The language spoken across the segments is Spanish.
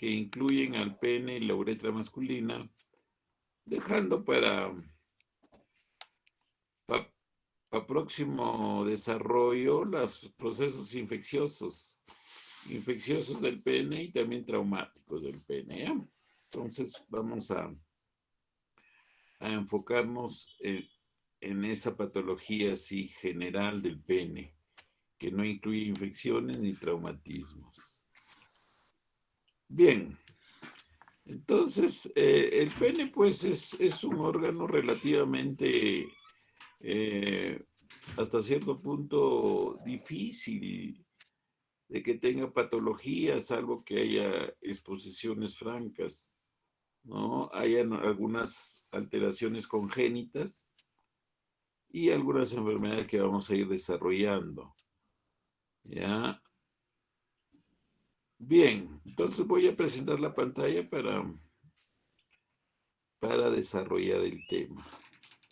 que incluyen al pene y la uretra masculina, dejando para próximo desarrollo los procesos infecciosos del pene y también traumáticos del pene, ¿ya? Entonces vamos a enfocarnos en esa patología así general del pene, que no incluye infecciones ni traumatismos. Bien, entonces el pene pues es un órgano relativamente hasta cierto punto difícil de que tenga patologías, salvo que haya exposiciones francas, ¿no? Hayan algunas alteraciones congénitas y algunas enfermedades que vamos a ir desarrollando, ¿ya? Bien, entonces voy a presentar la pantalla para desarrollar el tema.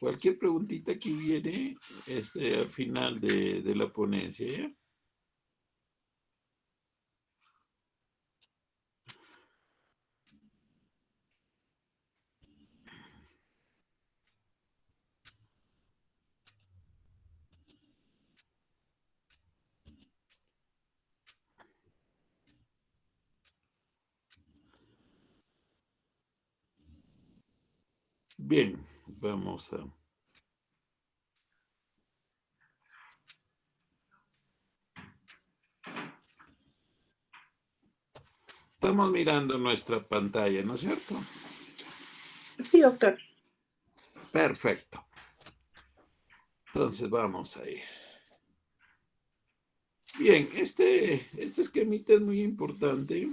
Cualquier preguntita que hubiere al final de la ponencia, ¿ya? Bien, vamos a... Estamos mirando nuestra pantalla, ¿no es cierto? Sí, doctor. Perfecto. Entonces vamos a ir. Bien, este esquemita es muy importante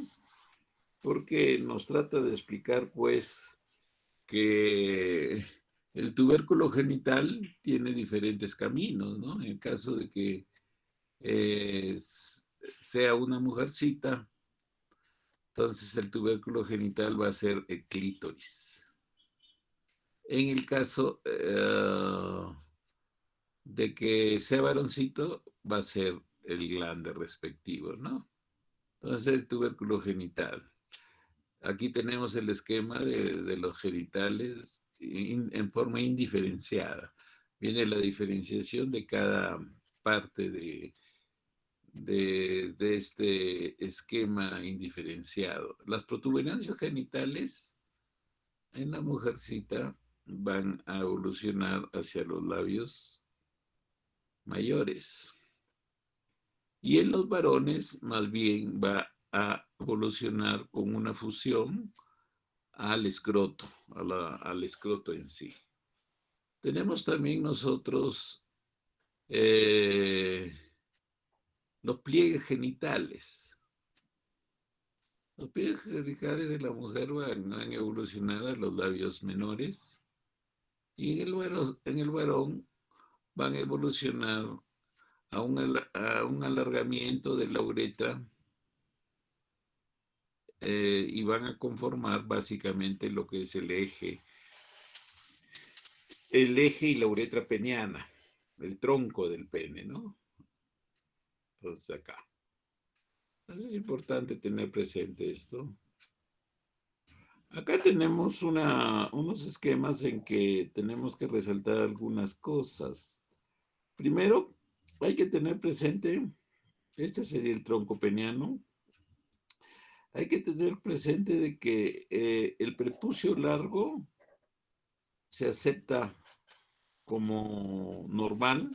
porque nos trata de explicar, pues, que el tubérculo genital tiene diferentes caminos, ¿no? En el caso de que sea una mujercita, entonces el tubérculo genital va a ser el clítoris. En el caso de que sea varoncito, va a ser el glande respectivo, ¿no? Entonces, el tubérculo genital. Aquí tenemos el esquema de los genitales en forma indiferenciada. Viene la diferenciación de cada parte de este esquema indiferenciado. Las protuberancias genitales en la mujercita van a evolucionar hacia los labios mayores. Y en los varones, más bien, va a evolucionar con una fusión al escroto, al escroto en sí. Tenemos también nosotros los pliegues genitales. Los pliegues genitales de la mujer van a evolucionar a los labios menores y en el varón van a evolucionar a un alargamiento de la uretra y van a conformar básicamente lo que es el eje y la uretra peniana, el tronco del pene, ¿no? Entonces acá. Entonces es importante tener presente esto. Acá tenemos unos esquemas en que tenemos que resaltar algunas cosas. Primero, hay que tener presente, este sería el tronco peniano. Hay que tener presente de que el prepucio largo se acepta como normal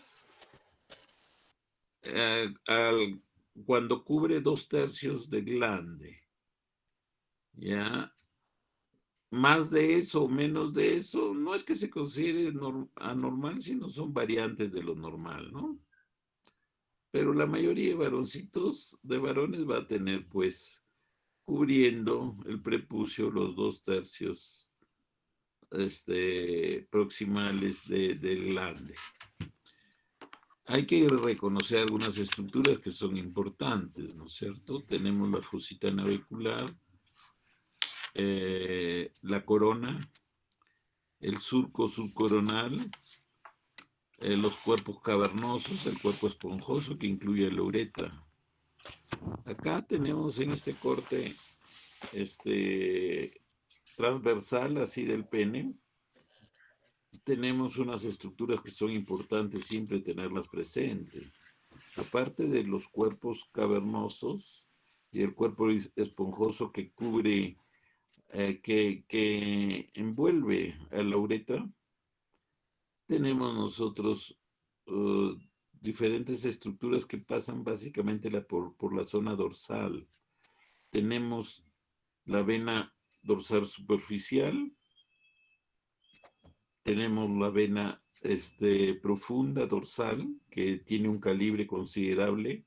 cuando cubre 2/3 de glande. ¿Ya? Más de eso o menos de eso, no es que se considere anormal, sino son variantes de lo normal, ¿no? Pero la mayoría de varoncitos, de varones, va a tener, pues, cubriendo el prepucio los 2/3 proximales del glande. Hay que reconocer algunas estructuras que son importantes, ¿no es cierto? Tenemos la fosita navicular, la corona, el surco subcoronal, los cuerpos cavernosos, el cuerpo esponjoso que incluye la uretra. Acá tenemos en este corte transversal así del pene, tenemos unas estructuras que son importantes siempre tenerlas presentes. Aparte de los cuerpos cavernosos y el cuerpo esponjoso que cubre, que envuelve a la uretra, tenemos nosotros diferentes estructuras que pasan básicamente por la zona dorsal. Tenemos la vena dorsal superficial, tenemos la vena profunda dorsal, que tiene un calibre considerable,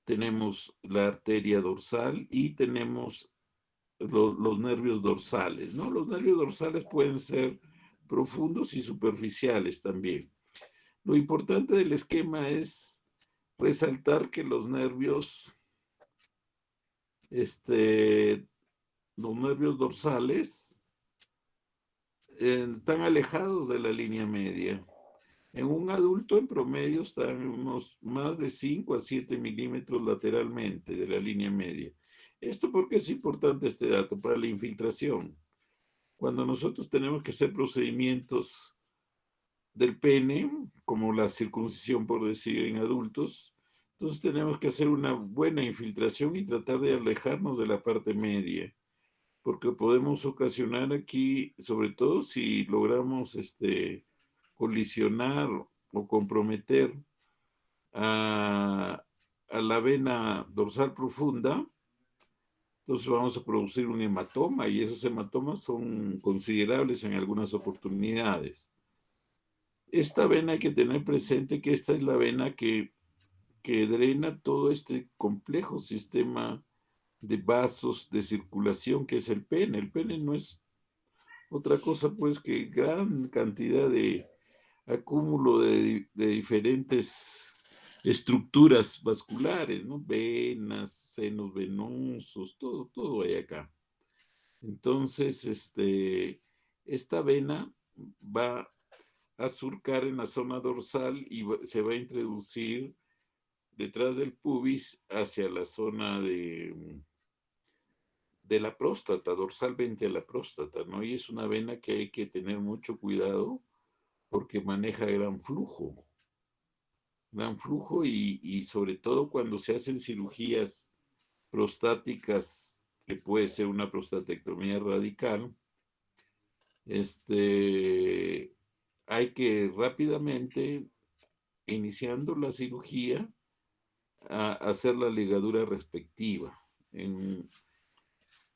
tenemos la arteria dorsal y tenemos los nervios dorsales, ¿no? Los nervios dorsales pueden ser profundos y superficiales también. Lo importante del esquema es resaltar que los nervios dorsales están alejados de la línea media. En un adulto en promedio están unos más de 5 a 7 milímetros lateralmente de la línea media. ¿Esto por qué es importante este dato? Para la infiltración. Cuando nosotros tenemos que hacer procedimientos del pene, como la circuncisión, por decir, en adultos, entonces tenemos que hacer una buena infiltración y tratar de alejarnos de la parte media, porque podemos ocasionar aquí, sobre todo si logramos colisionar o comprometer a la vena dorsal profunda, entonces vamos a producir un hematoma y esos hematomas son considerables en algunas oportunidades. Esta vena hay que tener presente que esta es la vena que drena todo este complejo sistema de vasos de circulación que es el pene. El pene no es otra cosa pues que gran cantidad de acúmulo de diferentes estructuras vasculares, ¿no? Venas, senos venosos, todo hay acá. Entonces, esta vena va a surcar en la zona dorsal y se va a introducir detrás del pubis hacia la zona de la próstata, dorsalmente a la próstata, ¿no? Y es una vena que hay que tener mucho cuidado porque maneja gran flujo y sobre todo cuando se hacen cirugías prostáticas, que puede ser una prostatectomía radical, hay que rápidamente, iniciando la cirugía, a hacer la ligadura respectiva,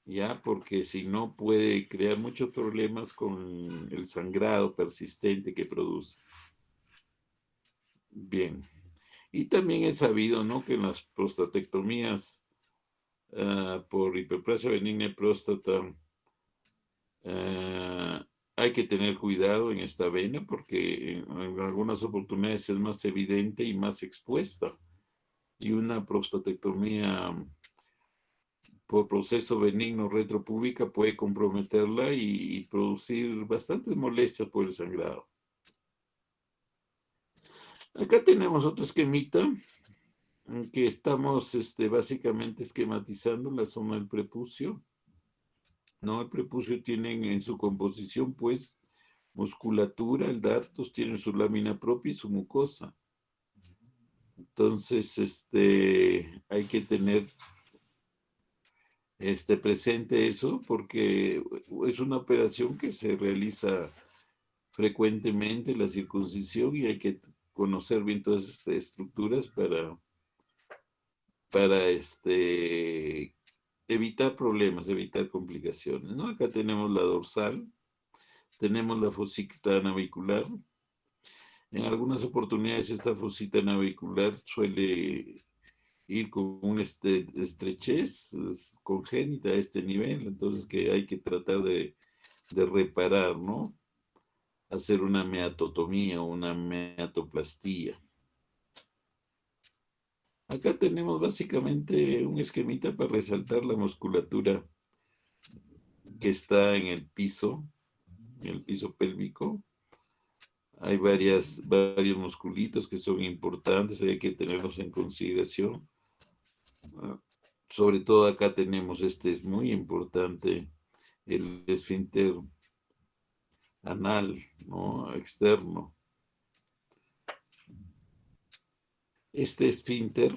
ya, porque si no puede crear muchos problemas con el sangrado persistente que produce. Bien. Y también es sabido, ¿no?, que en las prostatectomías por hiperplasia benigna de próstata hay que tener cuidado en esta vena porque en algunas oportunidades es más evidente y más expuesta. Y una prostatectomía por proceso benigno retropúbica puede comprometerla y producir bastantes molestias por el sangrado. Acá tenemos otro esquemita en que estamos básicamente esquematizando la zona del prepucio. ¿No? El prepucio tiene en su composición, pues, musculatura, el dartos tiene su lámina propia y su mucosa. Entonces, hay que tener presente eso porque es una operación que se realiza frecuentemente, la circuncisión, y hay que conocer bien todas estas estructuras para evitar problemas, evitar complicaciones, ¿no? Acá tenemos la dorsal, tenemos la fosita navicular. En algunas oportunidades esta fosita navicular suele ir con una estrechez congénita a este nivel, entonces que hay que tratar de reparar, ¿no? Hacer una meatotomía o una meatoplastía. Acá tenemos básicamente un esquemita para resaltar la musculatura que está en el piso pélvico. Hay varios musculitos que son importantes, hay que tenerlos en consideración. sobre todo acá tenemos, este es muy importante, el esfínter anal, ¿no? Externo. Este esfínter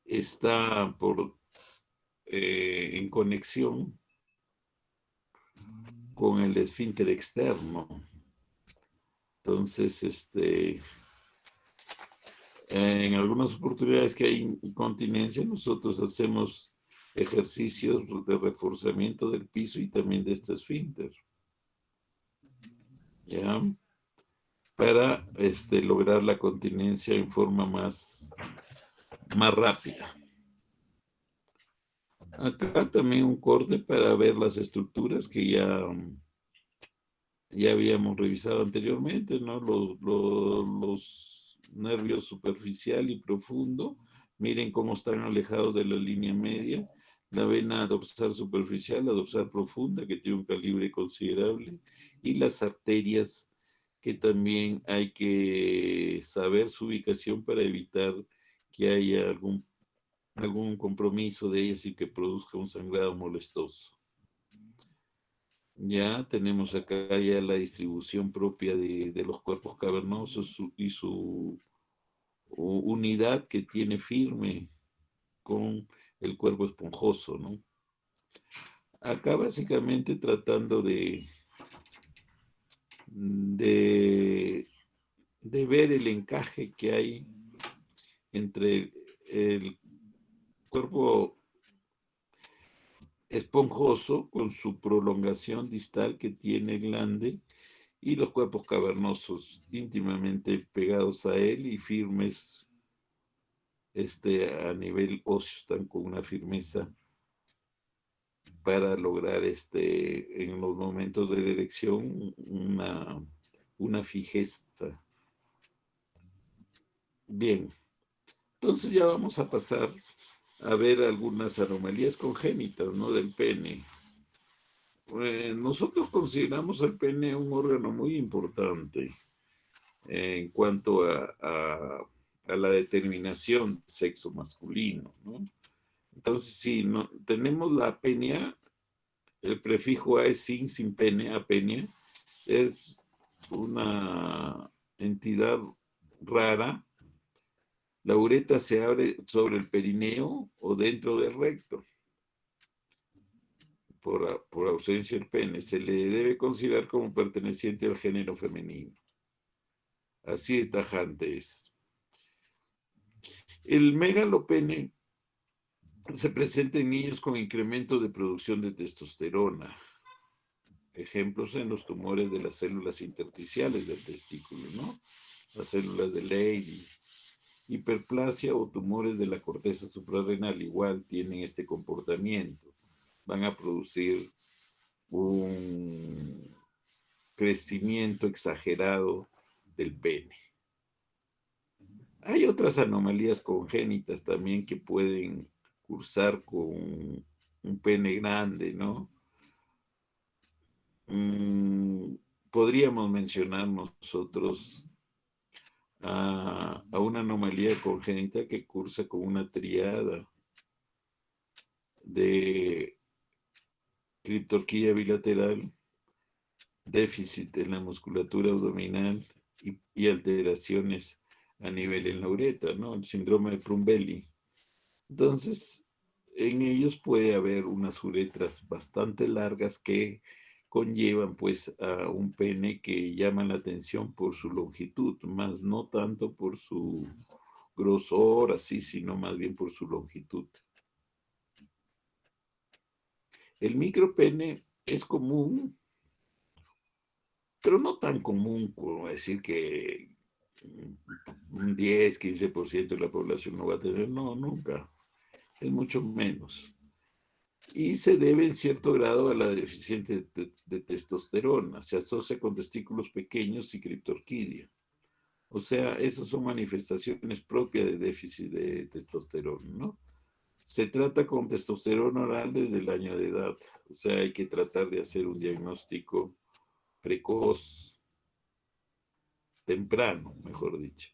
está en conexión con el esfínter externo. Entonces, en algunas oportunidades que hay incontinencia, nosotros hacemos ejercicios de reforzamiento del piso y también de este esfínter, ¿ya? Para lograr la continencia en forma más rápida. Acá también un corte para ver las estructuras que ya habíamos revisado anteriormente, ¿no? Los nervios superficial y profundo, miren cómo están alejados de la línea media. La vena dorsal superficial, la dorsal profunda, que tiene un calibre considerable, y las arterias, que también hay que saber su ubicación para evitar que haya algún compromiso de ellas y que produzca un sangrado molestoso. Ya tenemos acá ya la distribución propia de los cuerpos cavernosos y su unidad que tiene firme con el cuerpo esponjoso, ¿no? Acá básicamente tratando de, de ver el encaje que hay entre el cuerpo esponjoso con su prolongación distal que tiene el glande y los cuerpos cavernosos íntimamente pegados a él y firmes a nivel óseo, están con una firmeza para lograr en los momentos de la erección una fijeza. Bien, entonces ya vamos a pasar a ver algunas anomalías congénitas, ¿no? Del pene. Nosotros consideramos el pene un órgano muy importante en cuanto a la determinación del sexo masculino, ¿no? Entonces, si no, tenemos la apenia, el prefijo A es sin pene, apenia, es una entidad rara. La uretra se abre sobre el perineo o dentro del recto, por ausencia del pene. Se le debe considerar como perteneciente al género femenino. Así de tajante es. El megalopene se presenta en niños con incremento de producción de testosterona. Ejemplos en los tumores de las células intersticiales del testículo, ¿no? Las células de Leydig. Hiperplasia o tumores de la corteza suprarrenal igual tienen este comportamiento. Van a producir un crecimiento exagerado del pene. Hay otras anomalías congénitas también que pueden cursar con un pene grande, ¿no? Podríamos mencionar nosotros a una anomalía congénita que cursa con una triada de criptorquía bilateral, déficit en la musculatura abdominal y alteraciones a nivel en la uretra, ¿no? El síndrome de Prumbelli. Entonces, en ellos puede haber unas uretras bastante largas que conllevan pues a un pene que llama la atención por su longitud, más no tanto por su grosor, así, sino más bien por su longitud. El micropene es común, pero no tan común como decir que un 10, 15% de la población no va a tener, no, nunca, es mucho menos. Y se debe en cierto grado a la deficiencia de testosterona, se asocia con testículos pequeños y criptorquidia. O sea, esas son manifestaciones propias de déficit de testosterona, ¿no? Se trata con testosterona oral desde el año de edad, o sea, hay que tratar de hacer un diagnóstico precoz, temprano, mejor dicho.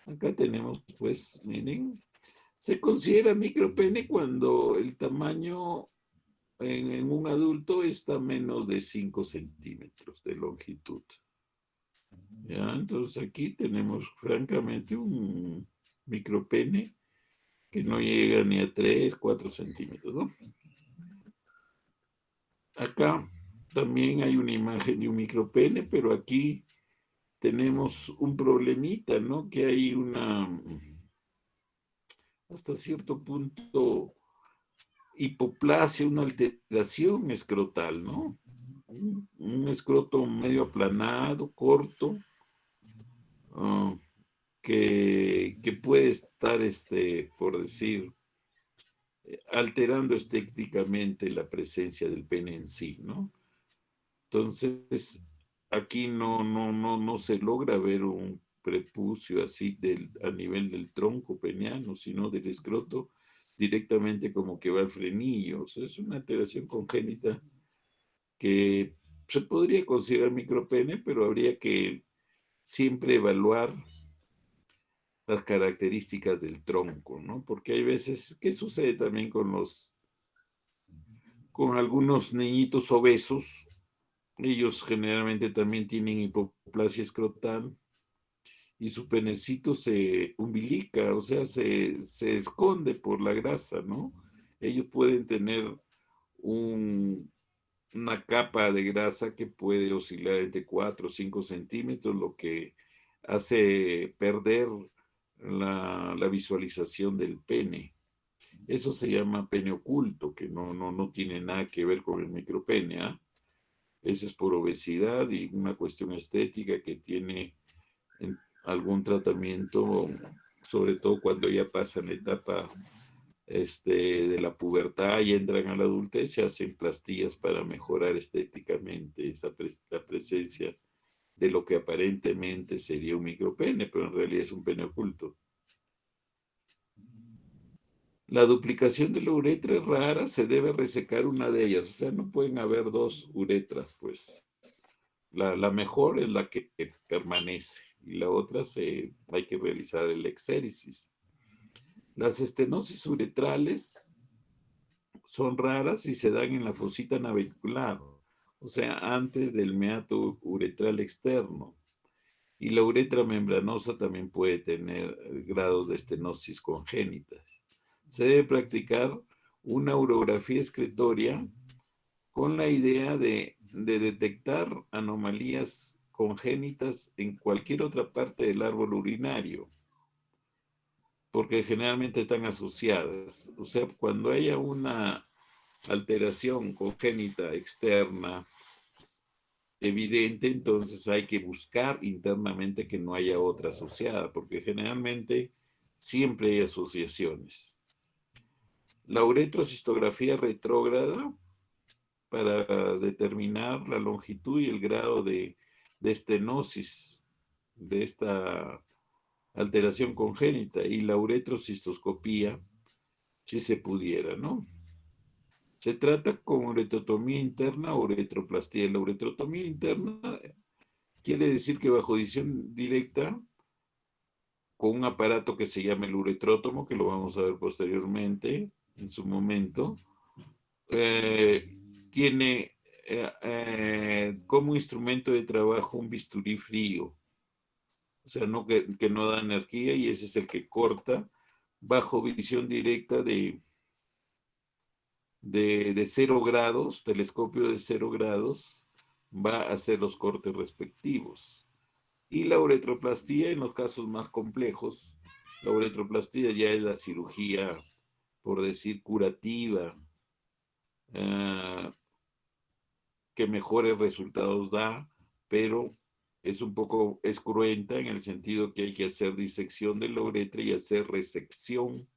Acá tenemos, pues, miren, Se considera micropene cuando el tamaño en un adulto está menos de 5 centímetros de longitud. ¿Ya? Entonces aquí tenemos francamente un micropene que no llega ni a 3, 4 centímetros, ¿no? Acá también hay una imagen de un micropene, pero aquí tenemos un problemita, ¿no? Que hay hasta cierto punto, hipoplasia, una alteración escrotal, ¿no? Un escroto medio aplanado, corto, ah, que puede estar, por decir, alterando estéticamente la presencia del pene en sí, ¿no? Entonces, aquí no se logra ver un prepucio así a nivel del tronco peniano, sino del escroto directamente como que va al frenillo. O sea, es una alteración congénita que se podría considerar micropene, pero habría que siempre evaluar las características del tronco, ¿no? Porque hay veces, ¿qué sucede también con algunos niñitos obesos? Ellos generalmente también tienen hipoplasia escrotal y su penecito se umbilica, o sea, se esconde por la grasa, ¿no? Ellos pueden tener una capa de grasa que puede oscilar entre 4 o 5 centímetros, lo que hace perder la visualización del pene. Eso se llama pene oculto, que no tiene nada que ver con el micropene, ¿ah? Eso es por obesidad y una cuestión estética que tiene algún tratamiento, sobre todo cuando ya pasan la etapa de la pubertad y entran a la adultez, se hacen pastillas para mejorar estéticamente la presencia de lo que aparentemente sería un micropene, pero en realidad es un pene oculto. La duplicación de la uretra es rara, se debe resecar una de ellas, o sea, no pueden haber dos uretras, pues. La mejor es la que permanece y la otra hay que realizar el exéresis. Las estenosis uretrales son raras y se dan en la fosita navicular, o sea, antes del meato uretral externo. Y la uretra membranosa también puede tener grados de estenosis congénitas. Se debe practicar una urografía excretoria con la idea de detectar anomalías congénitas en cualquier otra parte del árbol urinario, porque generalmente están asociadas. O sea, cuando haya una alteración congénita externa evidente, entonces hay que buscar internamente que no haya otra asociada, porque generalmente siempre hay asociaciones. La uretrocistografía retrógrada para determinar la longitud y el grado de estenosis de esta alteración congénita, y la uretrocistoscopía, si se pudiera, ¿no? Se trata con uretrotomía interna o uretroplastía. La uretrotomía interna quiere decir que bajo edición directa, con un aparato que se llama el uretrótomo, que lo vamos a ver posteriormente en su momento, tiene como instrumento de trabajo un bisturí frío, o sea, que no da energía, y ese es el que corta bajo visión directa de 0 grados, telescopio de 0 grados, va a hacer los cortes respectivos. Y la uretroplastía en los casos más complejos, la uretroplastía ya es la cirugía, por decir, curativa, uh, que mejores resultados da, pero es cruenta en el sentido que hay que hacer disección de la uretra y hacer resección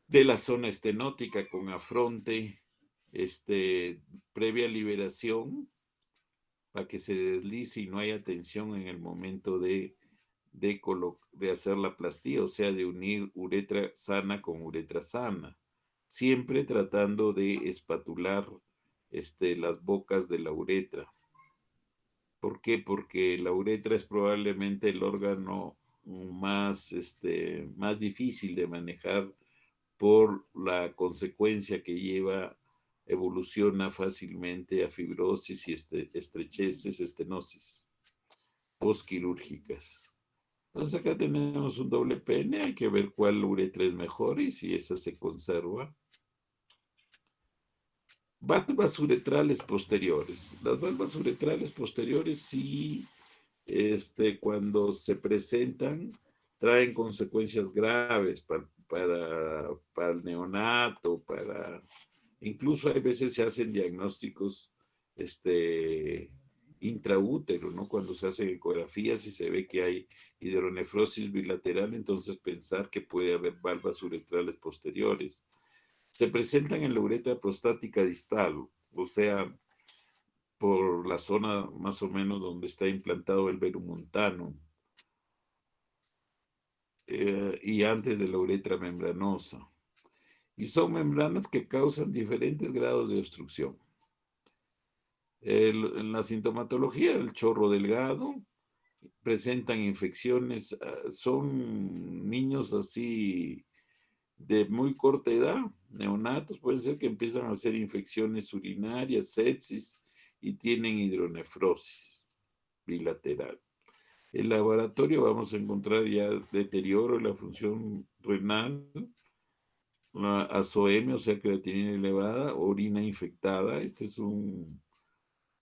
de la zona estenótica con afronte, previa liberación, para que se deslice y no haya tensión en el momento de hacer la plastía, o sea, de unir uretra sana con uretra sana, siempre tratando de espatular las bocas de la uretra. ¿Por qué? Porque la uretra es probablemente el órgano más, más difícil de manejar por la consecuencia que lleva, evoluciona fácilmente a fibrosis y estrecheces, estenosis postquirúrgicas. Entonces acá tenemos un doble pene, hay que ver cuál uretra es mejor y si esa se conserva. Valvas uretrales posteriores. Las valvas uretrales posteriores sí, cuando se presentan, traen consecuencias graves para el neonato, incluso hay veces se hacen diagnósticos, intraútero, ¿no? Cuando se hacen ecografías y se ve que hay hidronefrosis bilateral, entonces pensar que puede haber valvas uretrales posteriores. Se presentan en la uretra prostática distal, o sea, por la zona más o menos donde está implantado el verumontano, y antes de la uretra membranosa. Y son membranas que causan diferentes grados de obstrucción. En la sintomatología, el chorro delgado, presentan infecciones, son niños así de muy corta edad, neonatos, pueden ser que empiezan a hacer infecciones urinarias, sepsis y tienen hidronefrosis bilateral. En el laboratorio vamos a encontrar ya deterioro en la función renal, azoemia, o sea, creatinina elevada, orina infectada. Esta es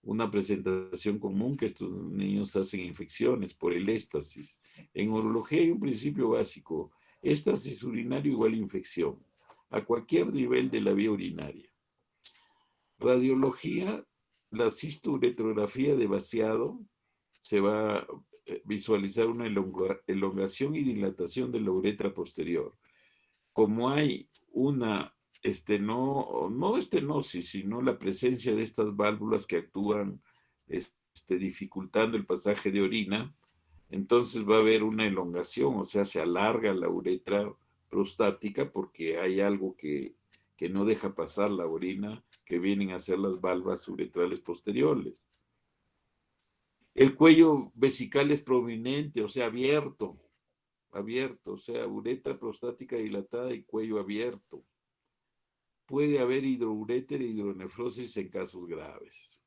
una presentación común que estos niños hacen infecciones por el éstasis. En urología hay un principio básico: éstasis urinario igual infección, a cualquier nivel de la vía urinaria. Radiología, la cisturetrografía de vaciado, se va a visualizar una elongación y dilatación de la uretra posterior. Como hay una no estenosis, sino la presencia de estas válvulas que actúan dificultando el pasaje de orina, entonces va a haber una elongación, o sea, se alarga la uretra prostática porque hay algo que no deja pasar la orina, que vienen a ser las valvas uretrales posteriores. El cuello vesical es prominente, o sea, abierto, o sea, uretra prostática dilatada y cuello abierto. Puede haber hidrouréter e hidronefrosis en casos graves.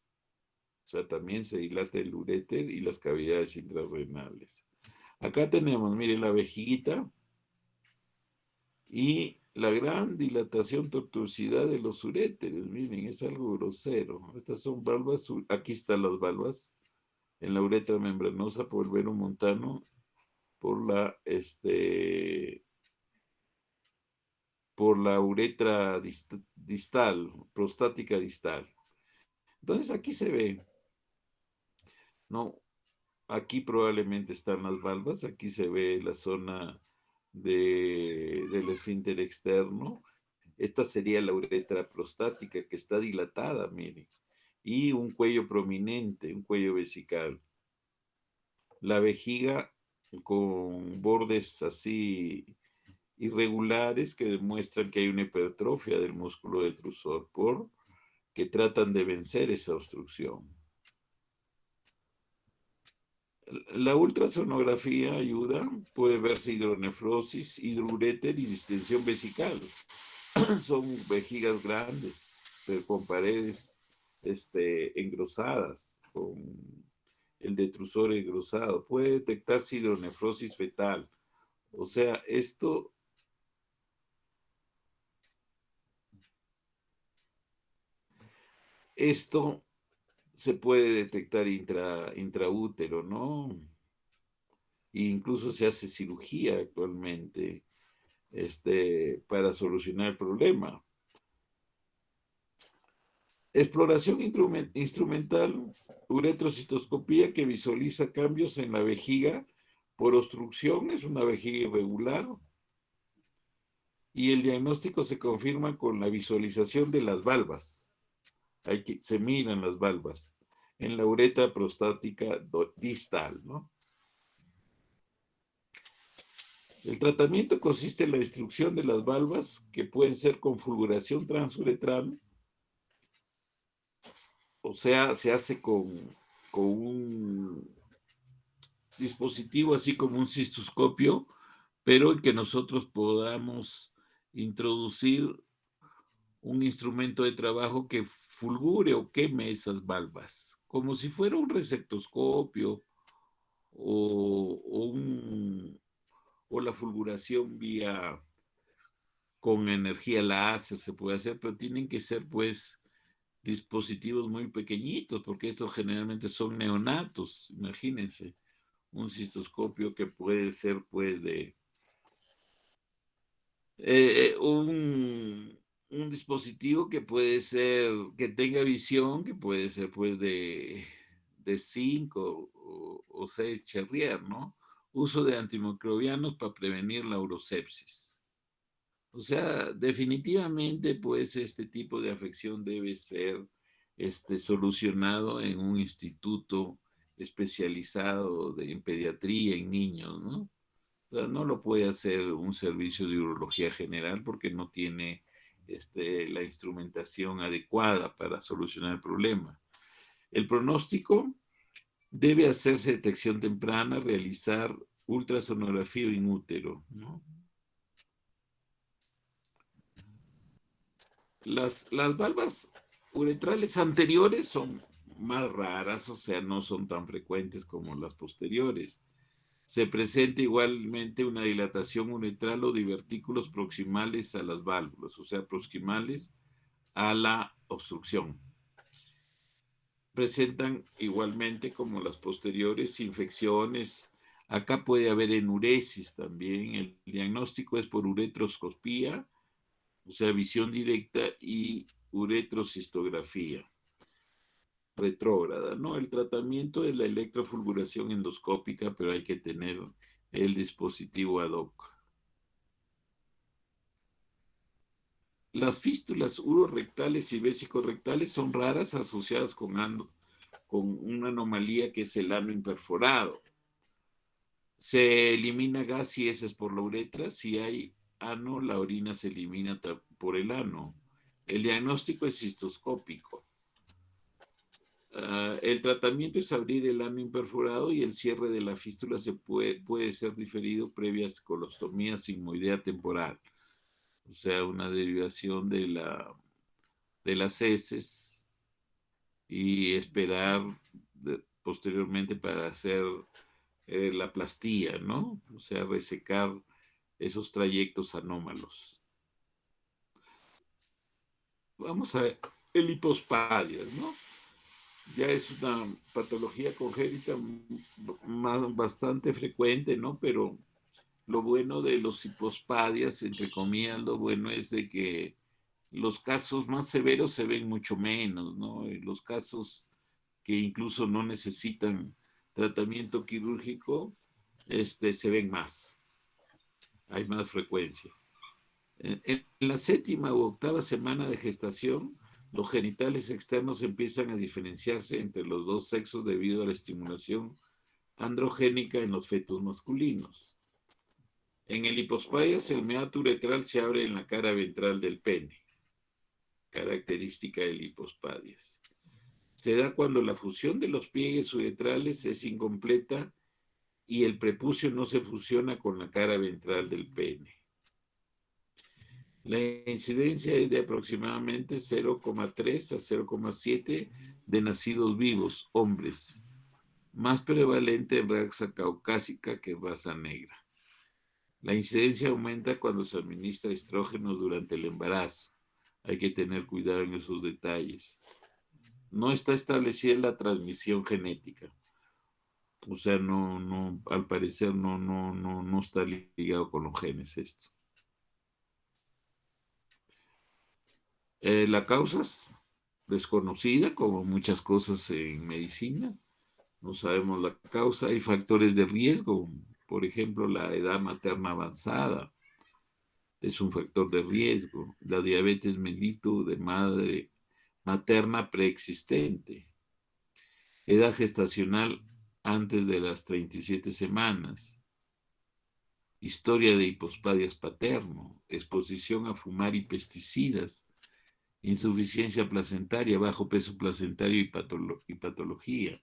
O sea, también se dilata el uréter y las cavidades intrarrenales. Acá tenemos, miren, la vejiguita y la gran dilatación, tortuosidad de los uréteres. Miren, es algo grosero. Estas son valvas, aquí están las valvas, en la uretra membranosa por el verumontano, por la uretra distal, prostática distal. Entonces aquí se ve, ¿no? Aquí probablemente están las valvas, aquí se ve la zona del esfínter externo. Esta sería la uretra prostática que está dilatada, miren, y un cuello prominente, un cuello vesical. La vejiga con bordes así irregulares que demuestran que hay una hipertrofia del músculo detrusor que tratan de vencer esa obstrucción. La ultrasonografía ayuda, puede verse hidronefrosis, hidrouréter y distensión vesical. Son vejigas grandes, pero con paredes engrosadas, con el detrusor engrosado. Puede detectarse hidronefrosis fetal. O sea, esto se puede detectar intraútero, ¿no? E incluso se hace cirugía actualmente para solucionar el problema. Exploración instrumental, uretrocistoscopía que visualiza cambios en la vejiga por obstrucción, es una vejiga irregular, y el diagnóstico se confirma con la visualización de las valvas. Se miran las valvas en la uretra prostática distal, ¿no? El tratamiento consiste en la destrucción de las valvas, que pueden ser con fulguración transuretral, o sea, se hace con un dispositivo así como un cistoscopio, pero en que nosotros podamos introducir un instrumento de trabajo que fulgure o queme esas valvas, como si fuera un receptoscopio o, o la fulguración vía con energía láser se puede hacer, pero tienen que ser pues dispositivos muy pequeñitos, porque estos generalmente son neonatos, imagínense, un cistoscopio que puede ser pues de un dispositivo que puede ser, que tenga visión, que puede ser pues de 5 o 6 Cherrier, ¿no? Uso de antimicrobianos para prevenir la urosepsis. O sea, definitivamente, pues, este tipo de afección debe ser solucionado en un instituto especializado en pediatría en niños, ¿no? O sea, no lo puede hacer un servicio de urología general porque no tiene la instrumentación adecuada para solucionar el problema. El pronóstico debe hacerse detección temprana, realizar ultrasonografía in útero, ¿no? Las valvas uretrales anteriores son más raras, o sea, no son tan frecuentes como las posteriores. Se presenta igualmente una dilatación uretral o divertículos proximales a las válvulas, o sea, proximales a la obstrucción. Presentan igualmente como las posteriores infecciones. Acá puede haber enuresis también. El diagnóstico es por uretroscopía, o sea, visión directa y uretrocistografía retrógrada, ¿no? El tratamiento es la electrofulguración endoscópica, pero hay que tener el dispositivo ad hoc. Las fístulas urorectales y vesicorrectales son raras, asociadas con una anomalía que es el ano imperforado. Se elimina gas y heces por la uretra. Si hay ano, la orina se elimina por el ano. El diagnóstico es cistoscópico. El tratamiento es abrir el ano imperforado y el cierre de la fístula puede ser diferido previa colostomía sigmoidea temporal, o sea, una derivación de las heces y esperar posteriormente para hacer la plastía, ¿no? O sea, resecar esos trayectos anómalos. Vamos a ver, el hipospadias, ¿no? Ya es una patología congénita bastante frecuente, ¿no? Pero lo bueno de los hipospadias, entre comillas, lo bueno es de que los casos más severos se ven mucho menos, ¿no? Y los casos que incluso no necesitan tratamiento quirúrgico, se ven más, hay más frecuencia. En la séptima u octava semana de gestación, los genitales externos empiezan a diferenciarse entre los dos sexos debido a la estimulación androgénica en los fetos masculinos. En el hipospadias, el meato uretral se abre en la cara ventral del pene, característica del hipospadias. Se da cuando la fusión de los pliegues uretrales es incompleta y el prepucio no se fusiona con la cara ventral del pene. La incidencia es de aproximadamente 0,3 a 0,7 de nacidos vivos, hombres, más prevalente en raza caucásica que en raza negra. La incidencia aumenta cuando se administra estrógenos durante el embarazo. Hay que tener cuidado en esos detalles. No está establecida la transmisión genética. O sea, al parecer no está ligado con los genes esto. La causa es desconocida, como muchas cosas en medicina. No sabemos la causa. Hay factores de riesgo. Por ejemplo, la edad materna avanzada es un factor de riesgo. La diabetes mellitus de madre materna preexistente. Edad gestacional antes de las 37 semanas. Historia de hipospadias paterno. Exposición a fumar y pesticidas. Insuficiencia placentaria, bajo peso placentario y patología.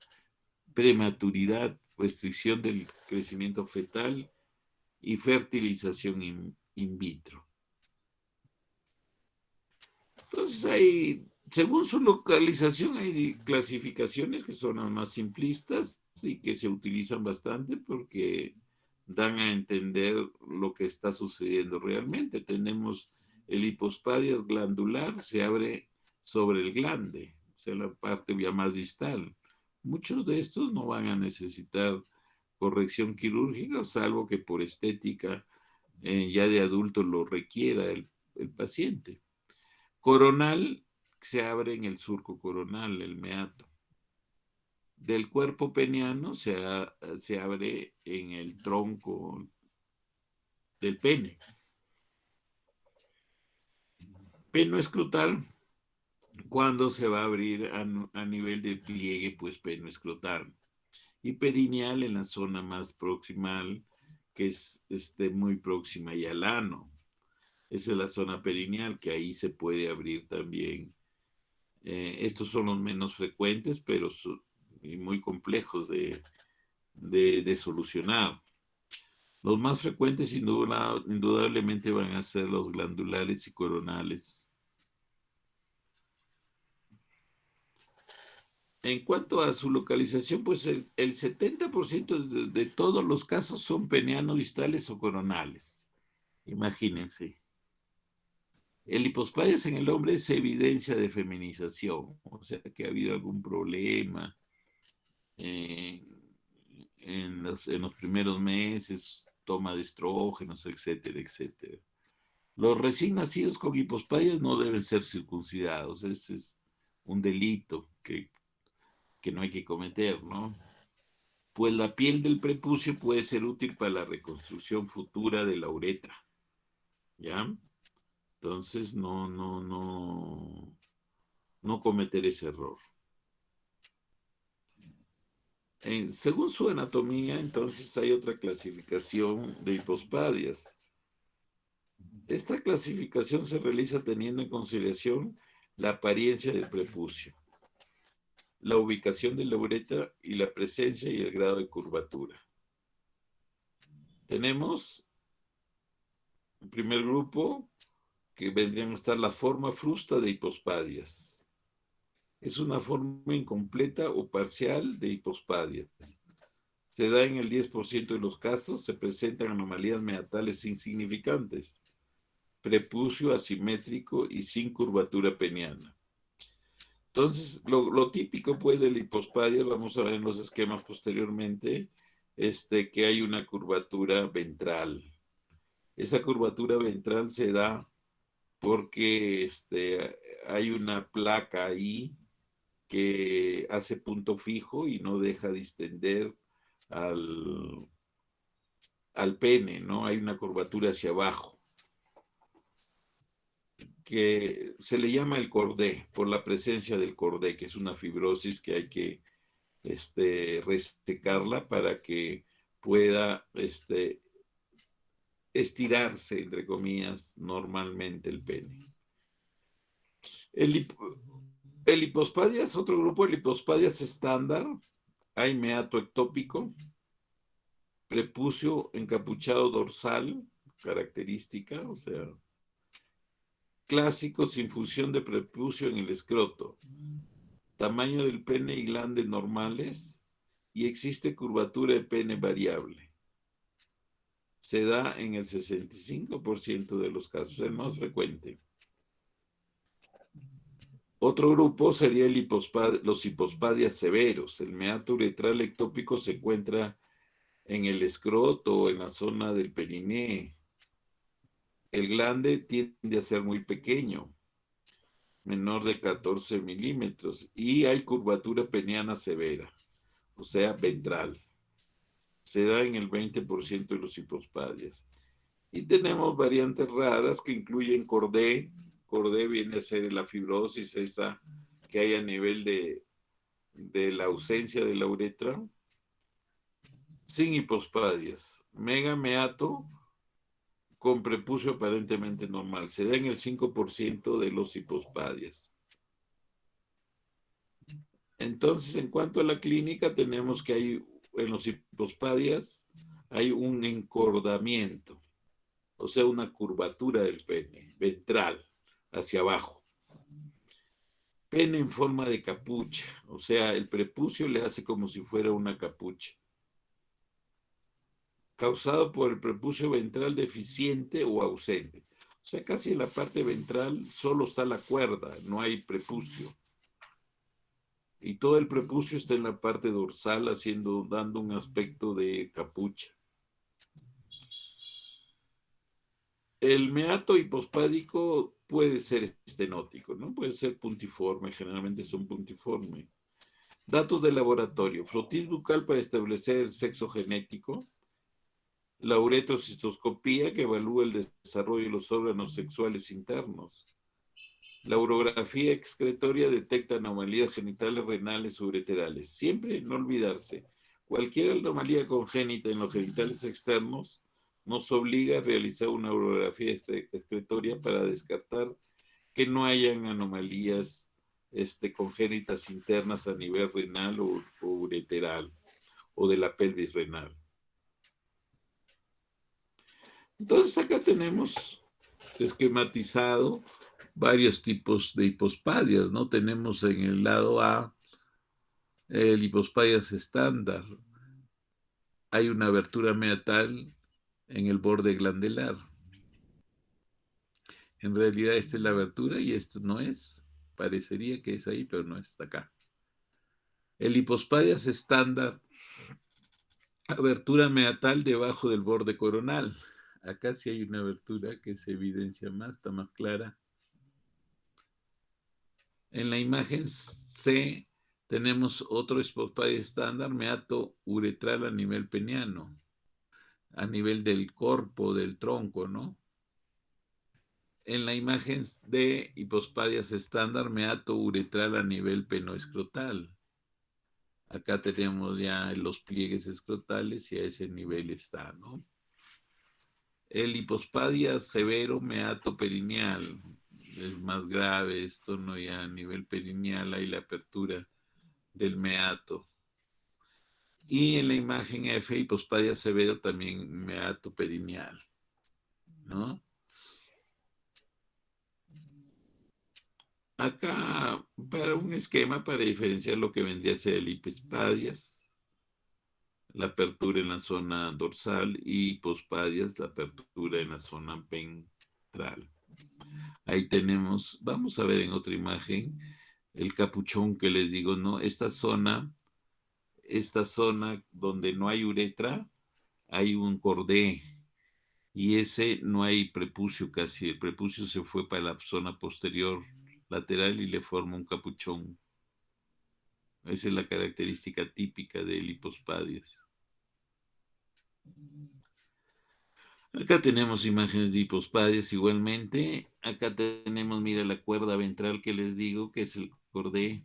prematuridad, restricción del crecimiento fetal y fertilización in vitro. Entonces según su localización, hay clasificaciones que son las más simplistas y que se utilizan bastante porque dan a entender lo que está sucediendo realmente. Tenemos el hipospadias glandular, se abre sobre el glande, o sea, la parte ya más distal. Muchos de estos no van a necesitar corrección quirúrgica, salvo que por estética ya de adulto lo requiera el paciente. Coronal, se abre en el surco coronal, el meato. Del cuerpo peniano se abre en el tronco del pene. Peno escrotal, cuando se va a abrir a nivel del pliegue, pues peno escrotal. Y perineal en la zona más proximal, que es muy próxima y al ano. Esa es la zona perineal, que ahí se puede abrir también. Estos son los menos frecuentes, pero y muy complejos de solucionar. Los más frecuentes, indudablemente, van a ser los glandulares y coronales. En cuanto a su localización, pues el 70% de todos los casos son peneano-distales o coronales. Imagínense. El hipospadias en el hombre es evidencia de feminización, o sea que ha habido algún problema en los primeros meses, toma de estrógenos, etcétera, etcétera. Los recién nacidos con hipospadias no deben ser circuncidados. Ese es un delito que no hay que cometer, ¿no? Pues la piel del prepucio puede ser útil para la reconstrucción futura de la uretra, ¿ya? Entonces, no cometer ese error. Según su anatomía, entonces hay otra clasificación de hipospadias. Esta clasificación se realiza teniendo en consideración la apariencia del prepucio, la ubicación de la uretra y la presencia y el grado de curvatura. Tenemos un primer grupo que vendrían a estar la forma frusta de hipospadias. Es una forma incompleta o parcial de hipospadias. Se da en el 10% de los casos, se presentan anomalías meatales insignificantes, prepucio asimétrico y sin curvatura peniana. Entonces, lo típico pues de la hipospadia, vamos a ver en los esquemas posteriormente, que hay una curvatura ventral. Esa curvatura ventral se da porque hay una placa ahí que hace punto fijo y no deja distender al pene, ¿no? Hay una curvatura hacia abajo, que se le llama el cordé, por la presencia del cordé, que es una fibrosis que hay que resecarla para que pueda estirarse, entre comillas, normalmente el pene. El hipospadias, otro grupo, el hipospadias estándar, hay meato ectópico, prepucio encapuchado dorsal, característica, o sea, clásico sin fusión de prepucio en el escroto, tamaño del pene y glande normales, y existe curvatura de pene variable. Se da en el 65% de los casos, el más frecuente. Otro grupo sería los hipospadias severos. El meato uretral ectópico se encuentra en el escroto o en la zona del periné. El glande tiende a ser muy pequeño, menor de 14 milímetros, y hay curvatura peniana severa, o sea, ventral. Se da en el 20% de los hipospadias. Y tenemos variantes raras que incluyen cordé. Cordé viene a ser la fibrosis esa que hay a nivel de la ausencia de la uretra, sin hipospadias. Megameato con prepucio aparentemente normal. Se da en el 5% de los hipospadias. Entonces, en cuanto a la clínica, tenemos que hay en los hipospadias hay un encordamiento, o sea, una curvatura del pene, ventral, hacia abajo. Pene en forma de capucha, o sea, el prepucio le hace como si fuera una capucha. Causado por el prepucio ventral deficiente o ausente. O sea, casi en la parte ventral solo está la cuerda, no hay prepucio. Y todo el prepucio está en la parte dorsal, dando un aspecto de capucha. El meato hipospádico puede ser estenótico, ¿no? Puede ser puntiforme, generalmente son puntiforme. Datos de laboratorio. Frotis bucal para establecer el sexo genético. La uretrocistoscopía que evalúa el desarrollo de los órganos sexuales internos. La urografía excretoria detecta anomalías genitales, renales o ureterales. Siempre no olvidarse, cualquier anomalía congénita en los genitales externos nos obliga a realizar una urografía excretoria para descartar que no hayan anomalías congénitas internas a nivel renal o ureteral o de la pelvis renal. Entonces acá tenemos esquematizado varios tipos de hipospadias, ¿no? Tenemos en el lado A el hipospadias estándar. Hay una abertura meatal en el borde glandular. En realidad esta es la abertura y esto no es. Parecería que es ahí, pero no está acá. El hipospadias estándar, abertura meatal debajo del borde coronal. Acá sí hay una abertura que se evidencia más, está más clara. En la imagen C tenemos otro hipospadias estándar, meato uretral a nivel peniano, a nivel del corpo, del tronco, ¿no? En la imagen D, hipospadias estándar, meato uretral a nivel penoescrotal. Acá tenemos ya los pliegues escrotales y a ese nivel está, ¿no? El hipospadia severo meato perineal es más grave, esto no, ya a nivel perineal hay la apertura del meato. Y en la imagen F, hipospadia severo también meato perineal, ¿no? Acá, para un esquema para diferenciar lo que vendría a ser el hipospadias, la apertura en la zona dorsal, y hipospadias, la apertura en la zona ventral. Ahí tenemos, vamos a ver en otra imagen, el capuchón que les digo, ¿no? Esta zona donde no hay uretra, hay un cordé, y ese no hay prepucio casi, el prepucio se fue para la zona posterior lateral y le forma un capuchón. Esa es la característica típica del hipospadias. Acá tenemos imágenes de hipospadias igualmente. Acá tenemos, mira, la cuerda ventral que les digo, que es el cordé.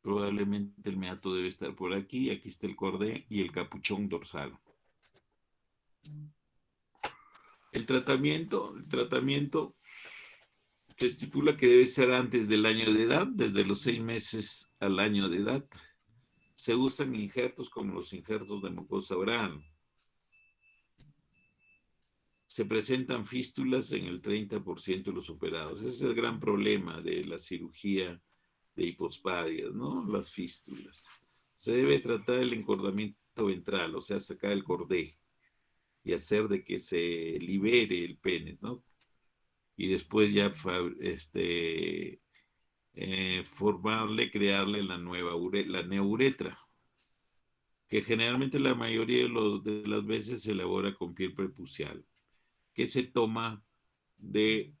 Probablemente el meato debe estar por aquí. Aquí está el cordé y el capuchón dorsal. El tratamiento se estipula que debe ser antes del año de edad, desde los 6 meses al año de edad. Se usan injertos como los injertos de mucosa oral. Se presentan fístulas en el 30% de los operados. Ese es el gran problema de la cirugía de hipospadias, ¿no? Las fístulas. Se debe tratar el encordamiento ventral, o sea, sacar el cordé y hacer de que se libere el pene, ¿no? Y después ya formarle, crearle la nueva la neuretra, que generalmente la mayoría de las veces se elabora con piel prepucial, que se toma del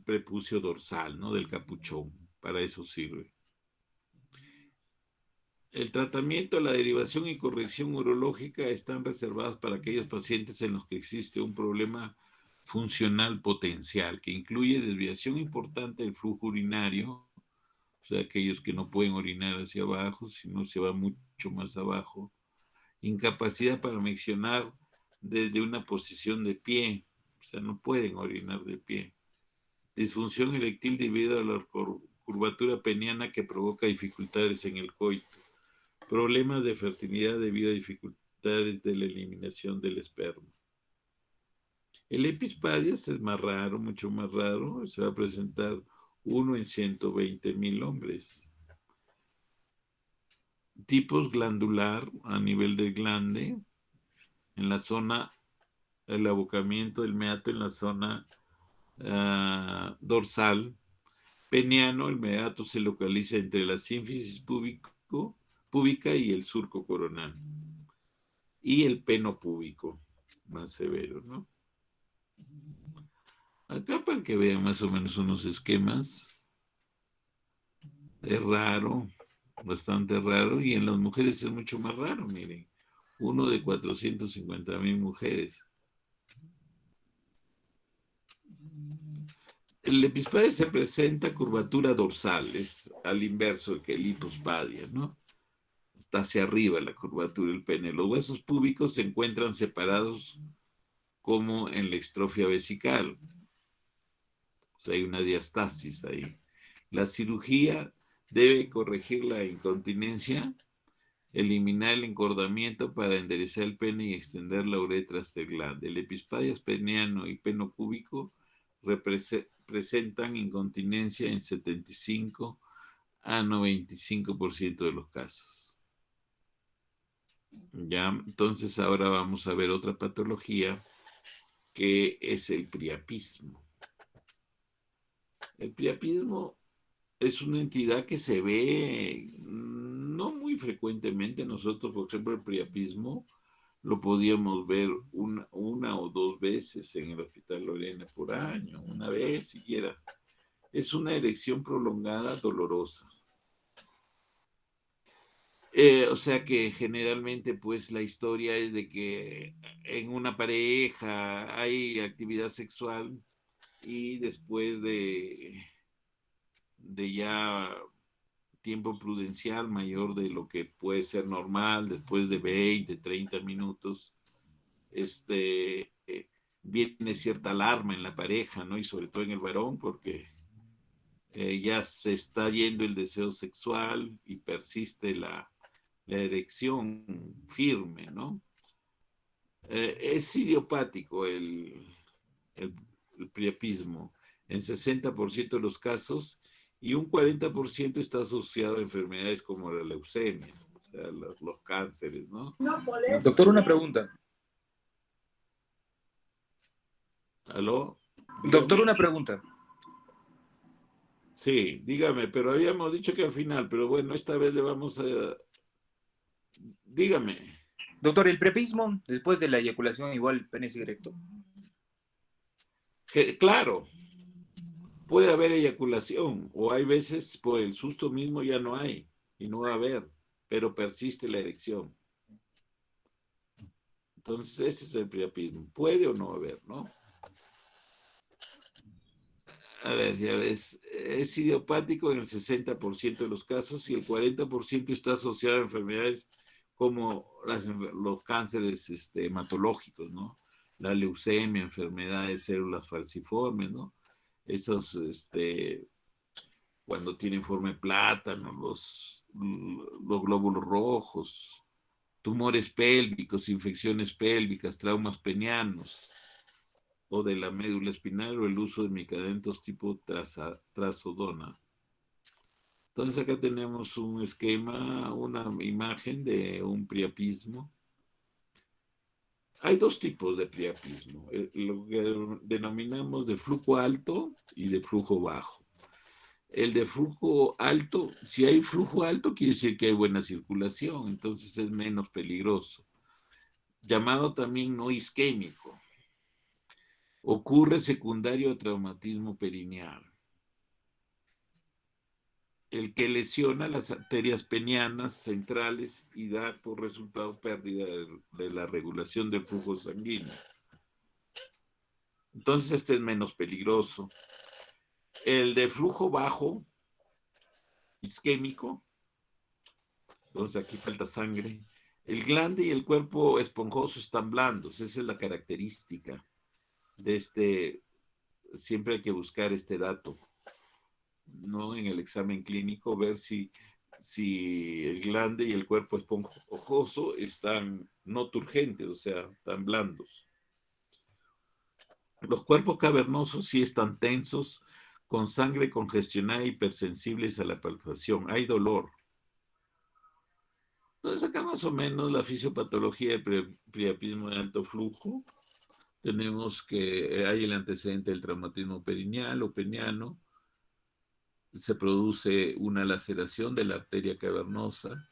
prepucio dorsal, ¿no? Del capuchón. Para eso sirve. El tratamiento, la derivación y corrección urológica están reservados para aquellos pacientes en los que existe un problema funcional potencial, que incluye desviación importante del flujo urinario, o sea, aquellos que no pueden orinar hacia abajo, sino se va mucho más abajo, incapacidad para miccionar desde una posición de pie, o sea, no pueden orinar de pie, disfunción eréctil debido a la curvatura peniana que provoca dificultades en el coito, problemas de fertilidad debido a dificultades de la eliminación del esperma. El epispadias es más raro, mucho más raro, se va a presentar 1 en 120,000 hombres. Tipos glandular a nivel del glande, en la zona, el abocamiento del meato en la zona dorsal. Peniano, el meato se localiza entre la sínfisis púbica y el surco coronal. Y el peno púbico, más severo, ¿no? Acá para que vean más o menos unos esquemas. Es raro, bastante raro, y en las mujeres es mucho más raro, miren. 1 de 450,000 mujeres. El epispadias se presenta curvatura dorsal, es al inverso que el hipospadia, ¿no? Está hacia arriba la curvatura del pene. Los huesos púbicos se encuentran separados como en la estrofia vesical. O sea, hay una diastasis ahí. La cirugía debe corregir la incontinencia, eliminar el encordamiento para enderezar el pene y extender la uretra hasta el glande. El epispadias peniano y peno púbico presentan incontinencia en 75 a 95% de los casos. Ya, entonces ahora vamos a ver otra patología que es el priapismo. El priapismo es una entidad que se ve no muy frecuentemente. Nosotros, por ejemplo, el priapismo lo podíamos ver una o dos veces en el Hospital Lorena por año, una vez siquiera. Es una erección prolongada dolorosa. O sea que generalmente pues la historia es de que en una pareja hay actividad sexual y después de ya tiempo prudencial mayor de lo que puede ser normal, después de 20, 30 minutos, viene cierta alarma en la pareja, ¿no? Y sobre todo en el varón, porque ya se está yendo el deseo sexual y persiste la erección firme, ¿no? Es idiopático el priapismo en 60% de los casos y un 40% está asociado a enfermedades como la leucemia, o sea, los cánceres, ¿no? No, por No eso. sé si... Doctor, una pregunta. ¿Aló? Doctor, Dígame. una pregunta. Sí, dígame, pero habíamos dicho que al final, pero bueno, esta vez le vamos a... Dígame. Doctor, ¿el prepismo después de la eyaculación igual el pene sigue erecto? Claro, puede haber eyaculación o hay veces por el susto mismo ya no hay y no va a haber, pero persiste la erección. Entonces ese es el priapismo. Puede o no haber, ¿no? A ver, ya ves, es idiopático en el 60% de los casos y el 40% está asociado a enfermedades como los cánceres hematológicos, ¿no? La leucemia, enfermedades de células falciformes, ¿no? Esos, cuando tienen forma de plátano, los glóbulos rojos, tumores pélvicos, infecciones pélvicas, traumas penianos o de la médula espinal o el uso de medicamentos tipo trazodona. Entonces acá tenemos un esquema, una imagen de un priapismo. Hay dos tipos de priapismo, lo que denominamos de flujo alto y de flujo bajo. El de flujo alto, si hay flujo alto, quiere decir que hay buena circulación, entonces es menos peligroso. Llamado también no isquémico. Ocurre secundario a traumatismo perineal. El que lesiona las arterias penianas centrales y da por resultado pérdida de la regulación del flujo sanguíneo. Entonces este es menos peligroso. El de flujo bajo, isquémico, entonces aquí falta sangre. El glande y el cuerpo esponjoso están blandos, esa es la característica de siempre hay que buscar este dato. ¿no? En el examen clínico, ver si el glande y el cuerpo esponjoso están no turgentes, o sea, tan blandos. Los cuerpos cavernosos sí están tensos, con sangre congestionada y hipersensibles a la palpación. Hay dolor. Entonces, acá más o menos la fisiopatología del priapismo de alto flujo. Tenemos que hay el antecedente del traumatismo perineal o peniano. Se produce una laceración de la arteria cavernosa.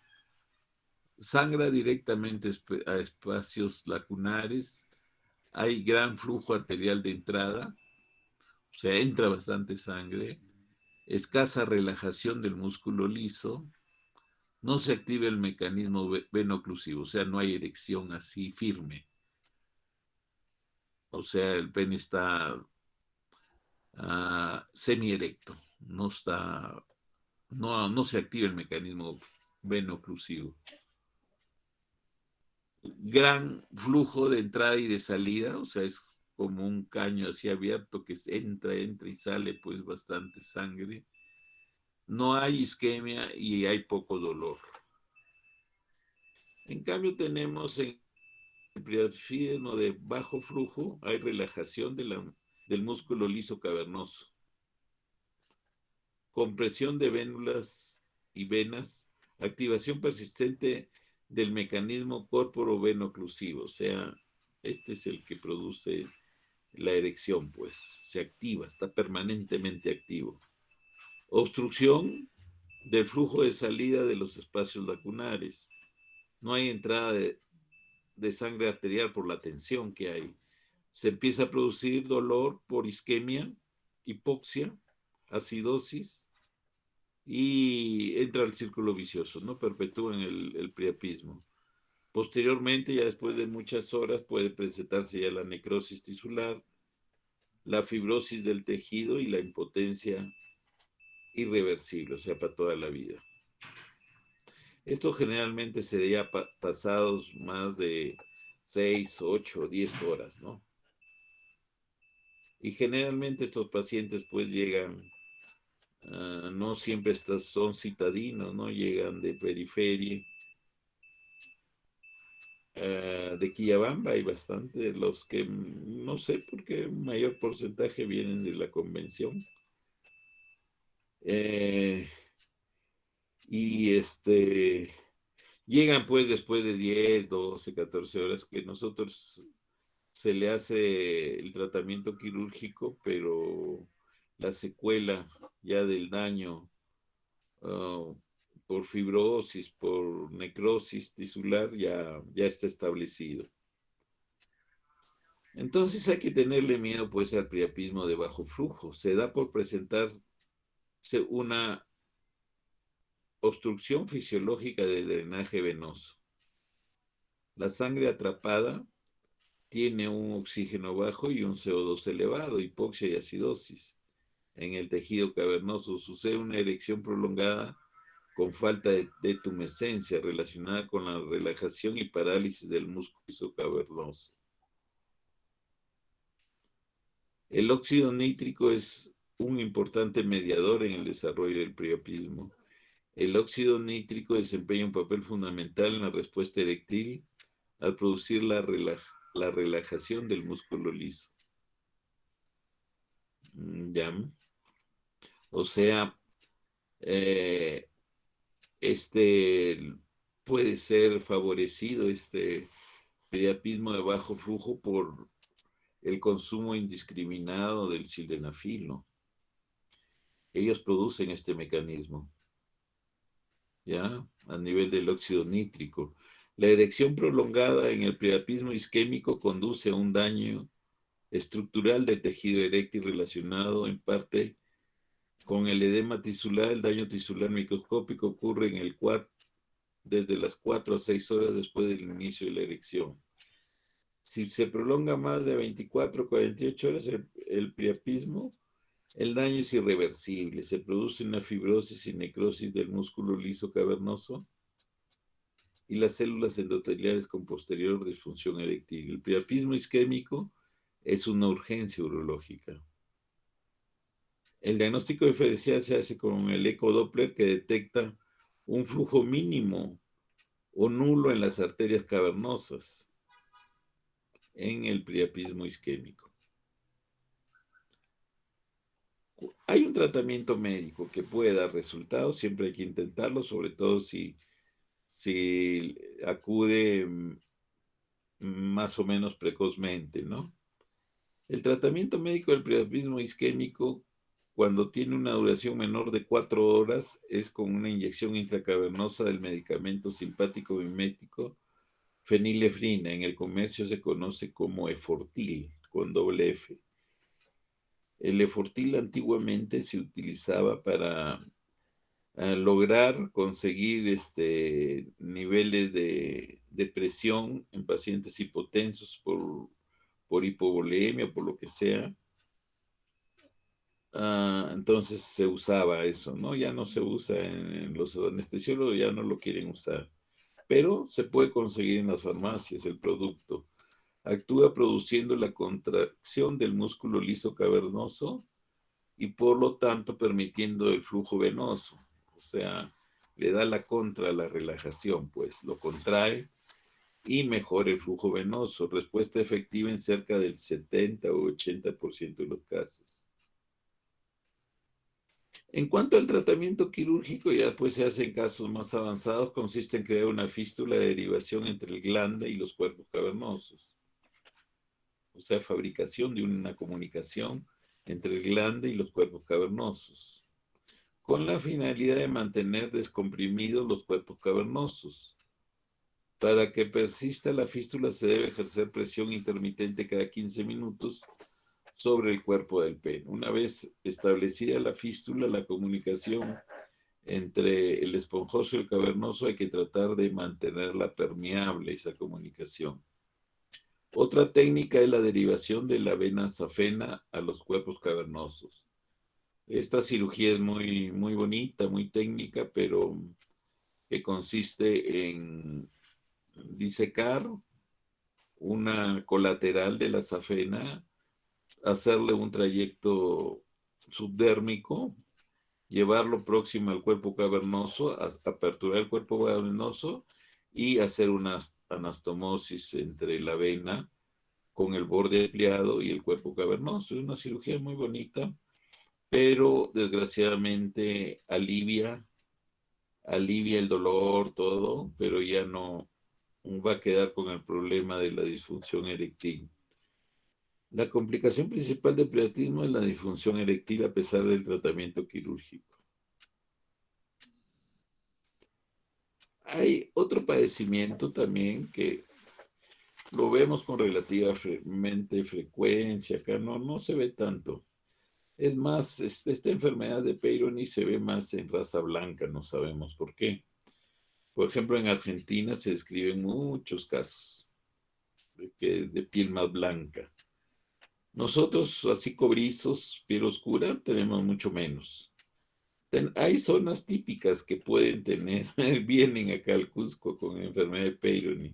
Sangra directamente a espacios lacunares. Hay gran flujo arterial de entrada. O sea, entra bastante sangre. Escasa relajación del músculo liso. No se activa el mecanismo veno-oclusivo, o sea, no hay erección así firme. O sea, el pene está semierecto, no se activa el mecanismo veno-oclusivo. Gran flujo de entrada y de salida, o sea, es como un caño así abierto que entra y sale pues bastante sangre. No hay isquemia y hay poco dolor. En cambio tenemos en el priapismo de bajo flujo, hay relajación del músculo liso cavernoso, compresión de vénulas y venas, activación persistente del mecanismo corporo-veno-oclusivo, o sea, este es el que produce la erección, pues, se activa, está permanentemente activo. Obstrucción del flujo de salida de los espacios lacunares. No hay entrada de sangre arterial por la tensión que hay. Se empieza a producir dolor por isquemia, hipoxia, acidosis y entra al círculo vicioso, ¿no? Perpetúan el priapismo. Posteriormente, ya después de muchas horas, puede presentarse ya la necrosis tisular, la fibrosis del tejido y la impotencia irreversible, o sea, para toda la vida. Esto generalmente sería pasados más de 6, 8, 10 horas, ¿no? Y generalmente estos pacientes pues llegan, no siempre son citadinos, ¿no? Llegan de periferia, de Quillabamba hay bastante, los que no sé por qué mayor porcentaje vienen de la convención. Y llegan pues después de 10, 12, 14 horas que nosotros se le hace el tratamiento quirúrgico, pero la secuela ya del daño uh, por fibrosis, por necrosis tisular, ya está establecido. Entonces hay que tenerle miedo pues al priapismo de bajo flujo. Se da por presentarse una obstrucción fisiológica del drenaje venoso. La sangre atrapada tiene un oxígeno bajo y un CO2 elevado, hipoxia y acidosis. En el tejido cavernoso sucede una erección prolongada con falta de tumescencia relacionada con la relajación y parálisis del músculo cavernoso. El óxido nítrico es un importante mediador en el desarrollo del priapismo. El óxido nítrico desempeña un papel fundamental en la respuesta eréctil al producir la relajación del músculo liso. ¿Ya? O sea, eh, puede ser favorecido priapismo de bajo flujo por el consumo indiscriminado del sildenafil, ¿no? Ellos producen este mecanismo, ¿ya? A nivel del óxido nítrico. La erección prolongada en el priapismo isquémico conduce a un daño estructural del tejido eréctil relacionado en parte con el edema tisular. El daño tisular microscópico ocurre desde las 4 a 6 horas después del inicio de la erección. Si se prolonga más de 24 o 48 horas el priapismo, el daño es irreversible. Se produce una fibrosis y necrosis del músculo liso cavernoso y las células endoteliales con posterior disfunción eréctil. El priapismo isquémico es una urgencia urológica. El diagnóstico diferencial se hace con el ecodoppler que detecta un flujo mínimo o nulo en las arterias cavernosas en el priapismo isquémico. Hay un tratamiento médico que puede dar resultados, siempre hay que intentarlo, sobre todo si acude más o menos precozmente, ¿no? El tratamiento médico del priapismo isquémico, cuando tiene una duración menor de 4 horas, es con una inyección intracavernosa del medicamento simpático mimético fenilefrina. En el comercio se conoce como Efortil, con doble F. El Efortil antiguamente se utilizaba para lograr conseguir niveles de presión en pacientes hipotensos por hipovolemia, por lo que sea. Entonces se usaba eso, ¿no? Ya no se usa en los anestesiólogos, ya no lo quieren usar, pero se puede conseguir en las farmacias el producto. Actúa produciendo la contracción del músculo liso cavernoso y por lo tanto permitiendo el flujo venoso. O sea, le da la contra a la relajación, pues lo contrae y mejora el flujo venoso. Respuesta efectiva en cerca del 70 o 80% de los casos. En cuanto al tratamiento quirúrgico, ya pues se hace en casos más avanzados, consiste en crear una fístula de derivación entre el glande y los cuerpos cavernosos. O sea, fabricación de una comunicación entre el glande y los cuerpos cavernosos, con la finalidad de mantener descomprimidos los cuerpos cavernosos. Para que persista la fístula se debe ejercer presión intermitente cada 15 minutos sobre el cuerpo del pene. Una vez establecida la fístula, la comunicación entre el esponjoso y el cavernoso hay que tratar de mantenerla permeable, esa comunicación. Otra técnica es la derivación de la vena safena a los cuerpos cavernosos. Esta cirugía es muy, muy bonita, muy técnica, pero que consiste en disecar una colateral de la safena, hacerle un trayecto subdérmico, llevarlo próximo al cuerpo cavernoso, aperturar el cuerpo cavernoso y hacer una anastomosis entre la vena con el borde ampliado y el cuerpo cavernoso. Es una cirugía muy bonita, pero desgraciadamente alivia el dolor, todo, pero ya no va a quedar con el problema de la disfunción eréctil. La complicación principal del priapismo es la disfunción eréctil a pesar del tratamiento quirúrgico. Hay otro padecimiento también que lo vemos con relativamente frecuencia, acá no se ve tanto. Es más, esta enfermedad de Peyronie se ve más en raza blanca, no sabemos por qué. Por ejemplo, en Argentina se describen muchos casos de piel más blanca. Nosotros, así cobrizos, piel oscura, tenemos mucho menos. Hay zonas típicas que pueden tener, vienen acá al Cusco con enfermedad de Peyronie.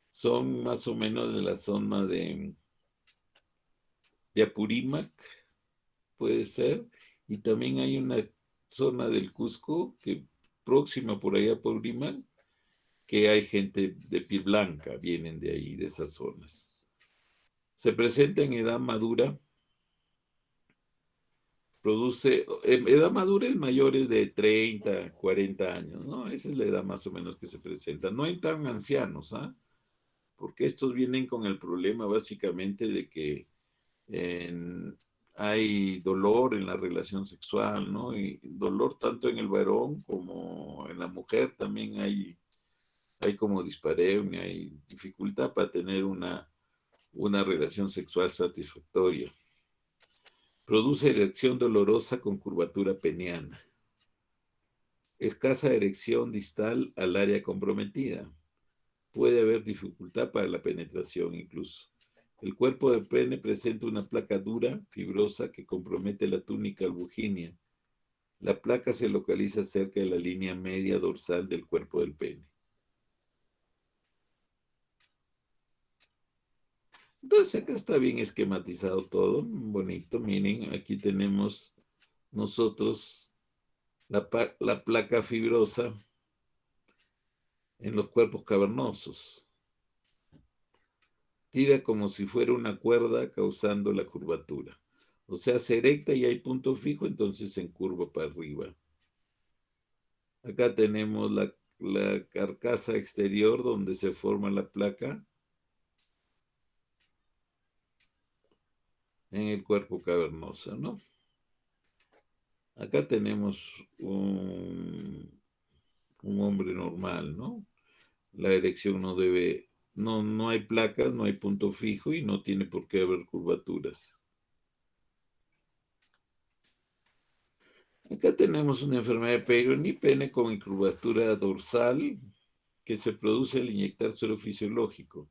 Son más o menos de la zona de Apurímac, puede ser, y también hay una zona del Cusco que próxima por allá por Apurímac, que hay gente de piel blanca, vienen de ahí, de esas zonas. Se presenta en edad madura, produce, edad madura es mayores de 30, 40 años, ¿no? Esa es la edad más o menos que se presenta. No hay tan ancianos, ¿ah? Porque estos vienen con el problema básicamente de que hay dolor en la relación sexual, ¿no? Y dolor tanto en el varón como en la mujer también hay como dispareunia, hay dificultad para tener una relación sexual satisfactoria. Produce erección dolorosa con curvatura peniana. Escasa erección distal al área comprometida. Puede haber dificultad para la penetración incluso. El cuerpo del pene presenta una placa dura, fibrosa, que compromete la túnica albuginea. La placa se localiza cerca de la línea media dorsal del cuerpo del pene. Entonces acá está bien esquematizado todo, bonito. Miren, aquí tenemos nosotros la placa fibrosa en los cuerpos cavernosos. Tira como si fuera una cuerda causando la curvatura. O sea, se erecta y hay punto fijo, entonces se encurva para arriba. Acá tenemos la carcasa exterior donde se forma la placa en el cuerpo cavernoso, ¿no? Acá tenemos un hombre normal, ¿no? La erección no hay placas, no hay punto fijo y no tiene por qué haber curvaturas. Acá tenemos una enfermedad de Peyronie-Pene con incurvatura dorsal que se produce al inyectar suero fisiológico.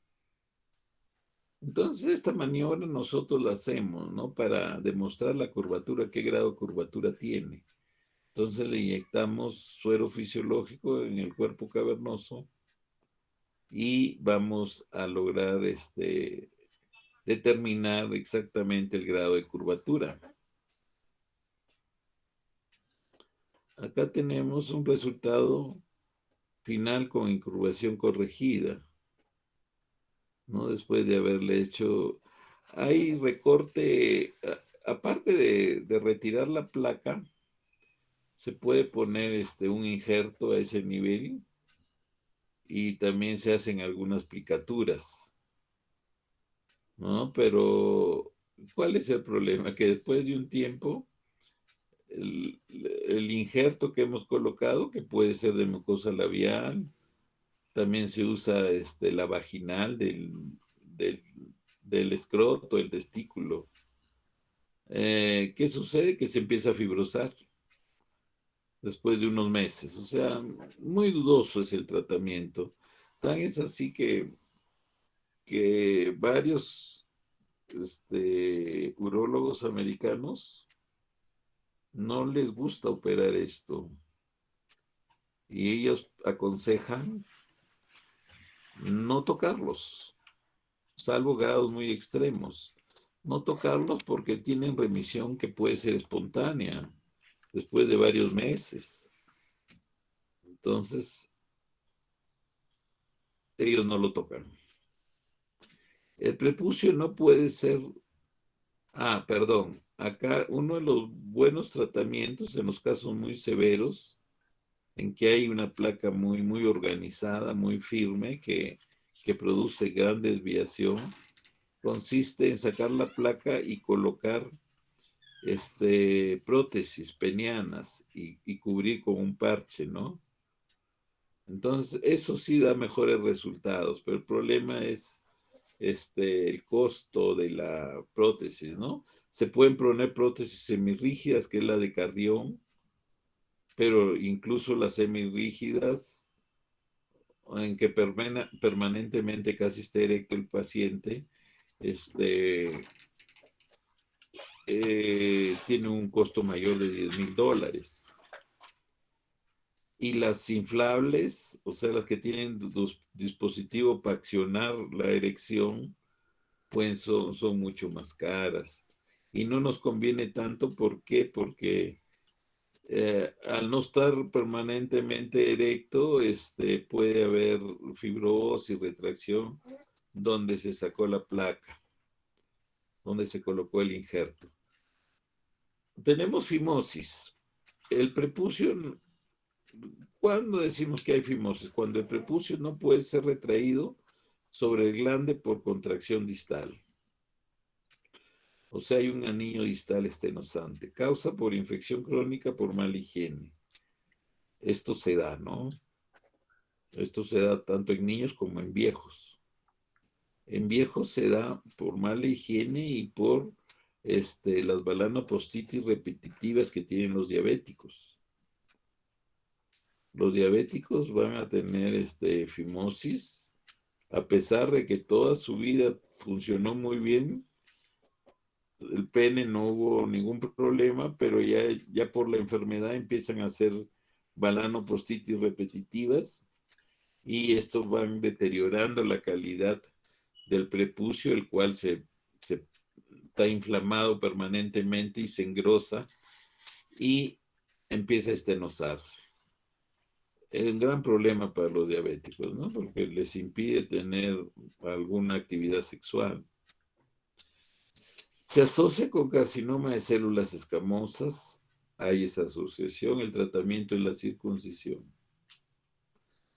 Entonces, esta maniobra nosotros la hacemos, ¿no? Para demostrar la curvatura, qué grado de curvatura tiene. Entonces le inyectamos suero fisiológico en el cuerpo cavernoso y vamos a lograr determinar exactamente el grado de curvatura. Acá tenemos un resultado final con incurvación corregida, ¿no? Después de haberle hecho, hay recorte, aparte de retirar la placa, se puede poner un injerto a ese nivel y también se hacen algunas plicaturas, ¿no? Pero, ¿cuál es el problema? Que después de un tiempo, el injerto que hemos colocado, que puede ser de mucosa labial, también se usa la vaginal del, del escroto, el testículo. ¿Qué sucede? Que se empieza a fibrosar después de unos meses. O sea, muy dudoso es el tratamiento. Tan es así que varios urólogos americanos no les gusta operar esto y ellos aconsejan no tocarlos, salvo grados muy extremos. No tocarlos porque tienen remisión que puede ser espontánea después de varios meses. Entonces, ellos no lo tocan. El prepucio no puede ser... perdón. Acá uno de los buenos tratamientos en los casos muy severos, en que hay una placa muy, muy organizada, muy firme, que produce gran desviación, consiste en sacar la placa y colocar prótesis penianas y cubrir con un parche, ¿no? Entonces, eso sí da mejores resultados, pero el problema es el costo de la prótesis, ¿no? Se pueden poner prótesis semirrígidas, que es la de Cardión, pero incluso las semirrígidas, en que permanentemente casi esté erecto el paciente, tiene un costo mayor de $10,000. Y las inflables, o sea, las que tienen dispositivo para accionar la erección, pues son mucho más caras. Y no nos conviene tanto, ¿por qué? Porque al no estar permanentemente erecto, puede haber fibrosis, retracción, donde se sacó la placa, donde se colocó el injerto. Tenemos fimosis. El prepucio, ¿cuándo decimos que hay fimosis? Cuando el prepucio no puede ser retraído sobre el glande por contracción distal. O sea, hay un anillo distal estenosante. Causa por infección crónica por mala higiene. Esto se da, ¿no? Esto se da tanto en niños como en viejos. En viejos se da por mala higiene y por las balanopostitis repetitivas que tienen los diabéticos. Los diabéticos van a tener fimosis, a pesar de que toda su vida funcionó muy bien. El pene no hubo ningún problema, pero ya por la enfermedad empiezan a hacer balanopostitis repetitivas y estos van deteriorando la calidad del prepucio, el cual se está inflamado permanentemente y se engrosa y empieza a estenosarse. Es un gran problema para los diabéticos, ¿no? Porque les impide tener alguna actividad sexual. Se asocia con carcinoma de células escamosas. Hay esa asociación. El tratamiento es la circuncisión.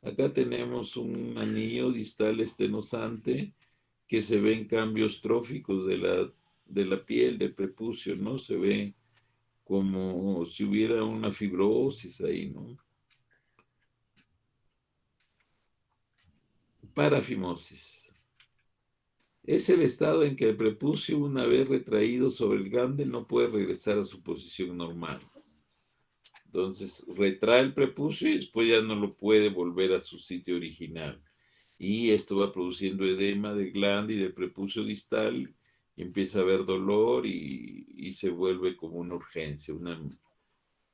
Acá tenemos un anillo distal estenosante que se ven cambios tróficos de la piel, del prepucio, ¿no? Se ve como si hubiera una fibrosis ahí, ¿no? Parafimosis. Es el estado en que el prepucio, una vez retraído sobre el glande, no puede regresar a su posición normal. Entonces, retrae el prepucio y después ya no lo puede volver a su sitio original. Y esto va produciendo edema de glande y del prepucio distal y empieza a haber dolor y se vuelve como una urgencia,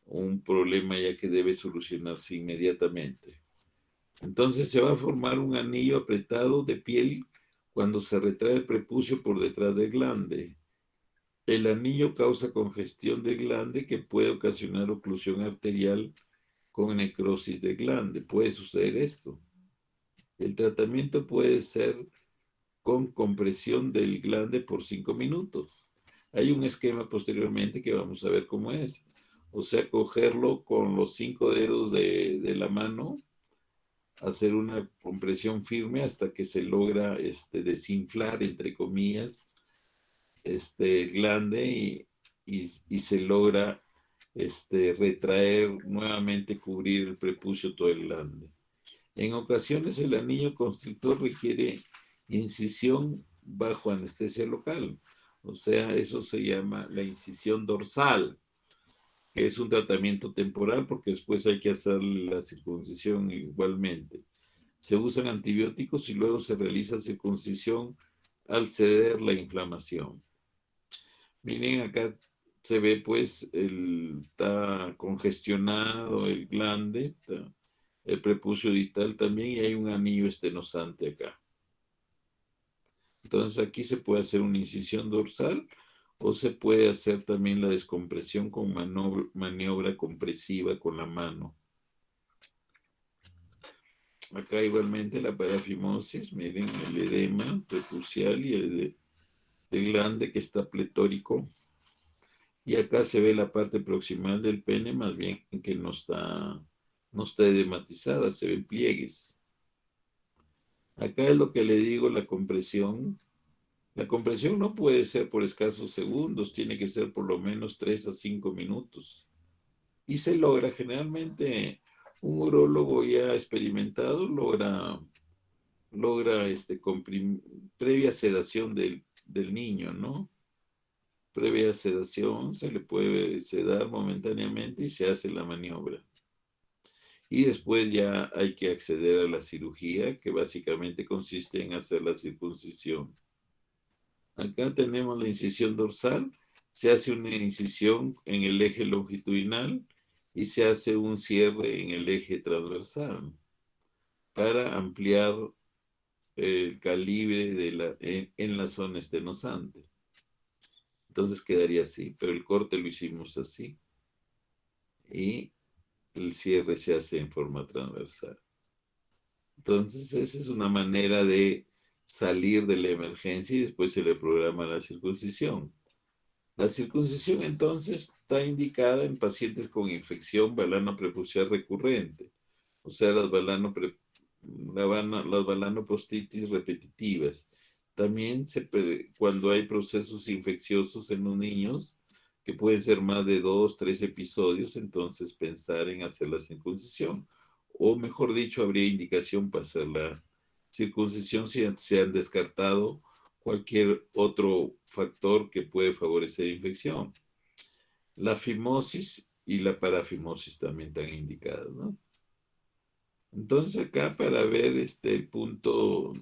un problema ya que debe solucionarse inmediatamente. Entonces se va a formar un anillo apretado de piel cuando se retrae el prepucio por detrás del glande. El anillo causa congestión de glande que puede ocasionar oclusión arterial con necrosis de glande. Puede suceder esto. El tratamiento puede ser con compresión del glande por 5 minutos. Hay un esquema posteriormente que vamos a ver cómo es. O sea, cogerlo con los 5 dedos de la mano, hacer una compresión firme hasta que se logra desinflar, entre comillas, glande y se logra retraer nuevamente, cubrir el prepucio todo el glande. En ocasiones el anillo constrictor requiere incisión bajo anestesia local. O sea, eso se llama la incisión dorsal, que es un tratamiento temporal porque después hay que hacer la circuncisión igualmente. Se usan antibióticos y luego se realiza circuncisión al ceder la inflamación. Miren, acá se ve pues, está congestionado el glande, el prepucio distal también, y hay un anillo estenosante acá. Entonces aquí se puede hacer una incisión dorsal o se puede hacer también la descompresión con maniobra compresiva con la mano. Acá igualmente la parafimosis, miren el edema prepucial y el glande que está pletórico. Y acá se ve la parte proximal del pene, más bien que no está edematizada, se ven pliegues. Acá es lo que le digo, la compresión. La compresión no puede ser por escasos segundos, tiene que ser por lo menos 3 a 5 minutos. Y se logra generalmente, un urólogo ya experimentado logra previa sedación del niño, ¿no? Previa sedación se le puede sedar momentáneamente y se hace la maniobra. Y después ya hay que acceder a la cirugía, que básicamente consiste en hacer la circuncisión. Acá tenemos la incisión dorsal, se hace una incisión en el eje longitudinal y se hace un cierre en el eje transversal para ampliar el calibre en la zona estenosante. Entonces quedaría así, pero el corte lo hicimos así y el cierre se hace en forma transversal. Entonces esa es una manera de salir de la emergencia y después se le programa la circuncisión. La circuncisión entonces está indicada en pacientes con infección balano-prepucial recurrente, o sea, las balanoprostitis repetitivas. También cuando hay procesos infecciosos en los niños, que pueden ser más de 2, 3 episodios, entonces pensar en hacer la circuncisión. O mejor dicho, habría indicación para hacer la circuncisión si se han descartado cualquier otro factor que puede favorecer infección. La fimosis y la parafimosis también están indicadas, ¿no? Entonces acá para ver el punto,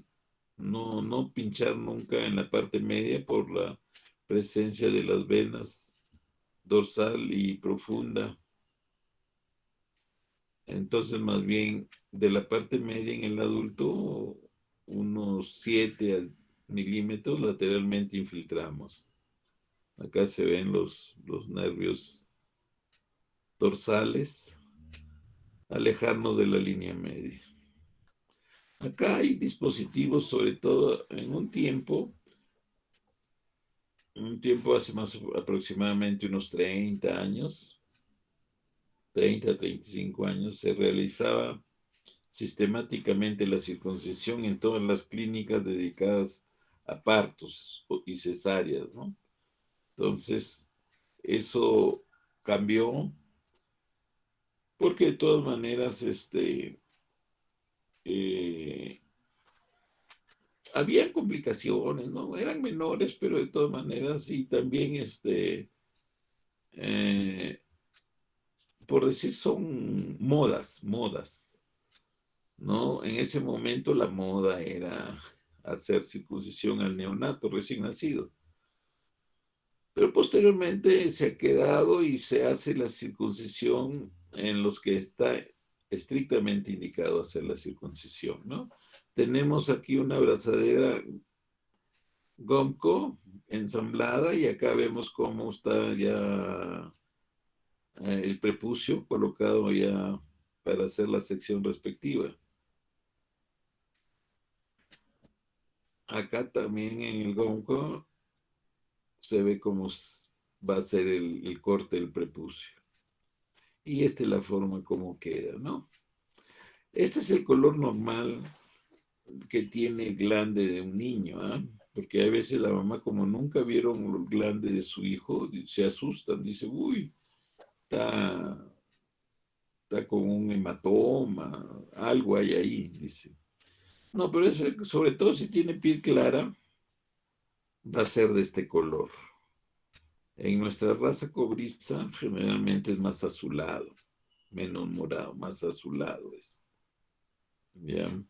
no pinchar nunca en la parte media por la presencia de las venas dorsal y profunda. Entonces más bien de la parte media en el adulto, unos 7 milímetros lateralmente infiltramos. Acá se ven los nervios dorsales, alejarnos de la línea media. Acá hay dispositivos, sobre todo en un tiempo hace más aproximadamente unos 30 años, 30 a 35 años, se realizaba sistemáticamente la circuncisión en todas las clínicas dedicadas a partos y cesáreas, ¿no? Entonces, eso cambió porque de todas maneras, eh, había complicaciones, ¿no? Eran menores, pero de todas maneras, y también, eh, por decir, son modas, ¿no? En ese momento la moda era hacer circuncisión al neonato recién nacido. Pero posteriormente se ha quedado y se hace la circuncisión en los que está estrictamente indicado hacer la circuncisión, ¿no? Tenemos aquí una abrazadera Gomco ensamblada y acá vemos cómo está ya el prepucio colocado ya para hacer la sección respectiva. Acá también en el Gomco se ve cómo va a ser el corte del prepucio. Y esta es la forma como queda, ¿no? Este es el color normal que tiene el glande de un niño, ¿ah? Porque a veces la mamá, como nunca vieron el glande de su hijo, se asustan, dice, uy, está, está con un hematoma, algo hay ahí, dice. No, pero sobre todo si tiene piel clara, va a ser de este color. En nuestra raza cobriza generalmente es más azulado, menos morado, más azulado es. Bien.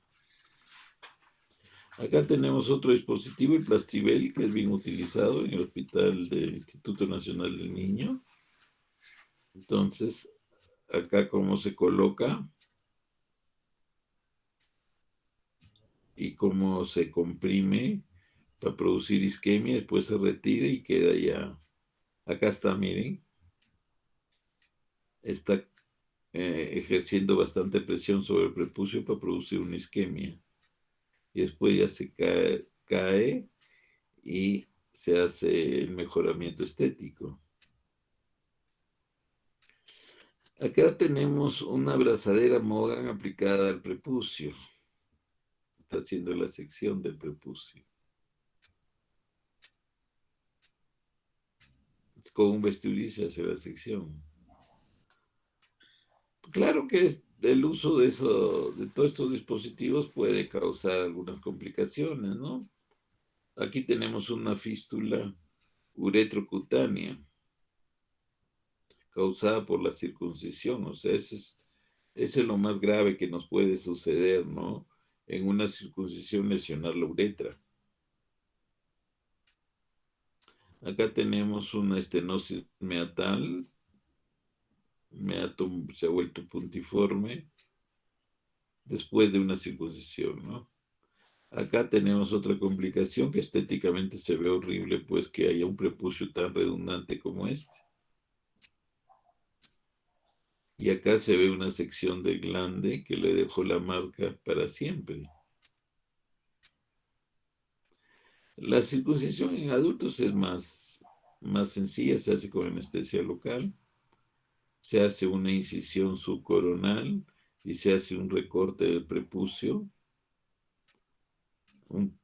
Acá tenemos otro dispositivo, el Plastibel, que es bien utilizado en el hospital del Instituto Nacional del Niño. Entonces, acá cómo se coloca y cómo se comprime para producir isquemia, después se retira y queda ya. Acá está, miren, está ejerciendo bastante presión sobre el prepucio para producir una isquemia. Y después ya se cae y se hace el mejoramiento estético. Acá tenemos una abrazadera Mogan aplicada al prepucio. Está haciendo la sección del prepucio. Con un bisturí se hace la sección. Claro que el uso de todos estos dispositivos puede causar algunas complicaciones, ¿no? Aquí tenemos una fístula uretrocutánea causada por la circuncisión, o sea, ese es lo más grave que nos puede suceder, ¿no? En una circuncisión lesionar la uretra. Acá tenemos una estenosis meatal, meato se ha vuelto puntiforme después de una circuncisión, ¿no? Acá tenemos otra complicación que estéticamente se ve horrible, pues que haya un prepucio tan redundante como este. Y acá se ve una sección del glande que le dejó la marca para siempre. La circuncisión en adultos es más sencilla, se hace con anestesia local, se hace una incisión subcoronal y se hace un recorte del prepucio.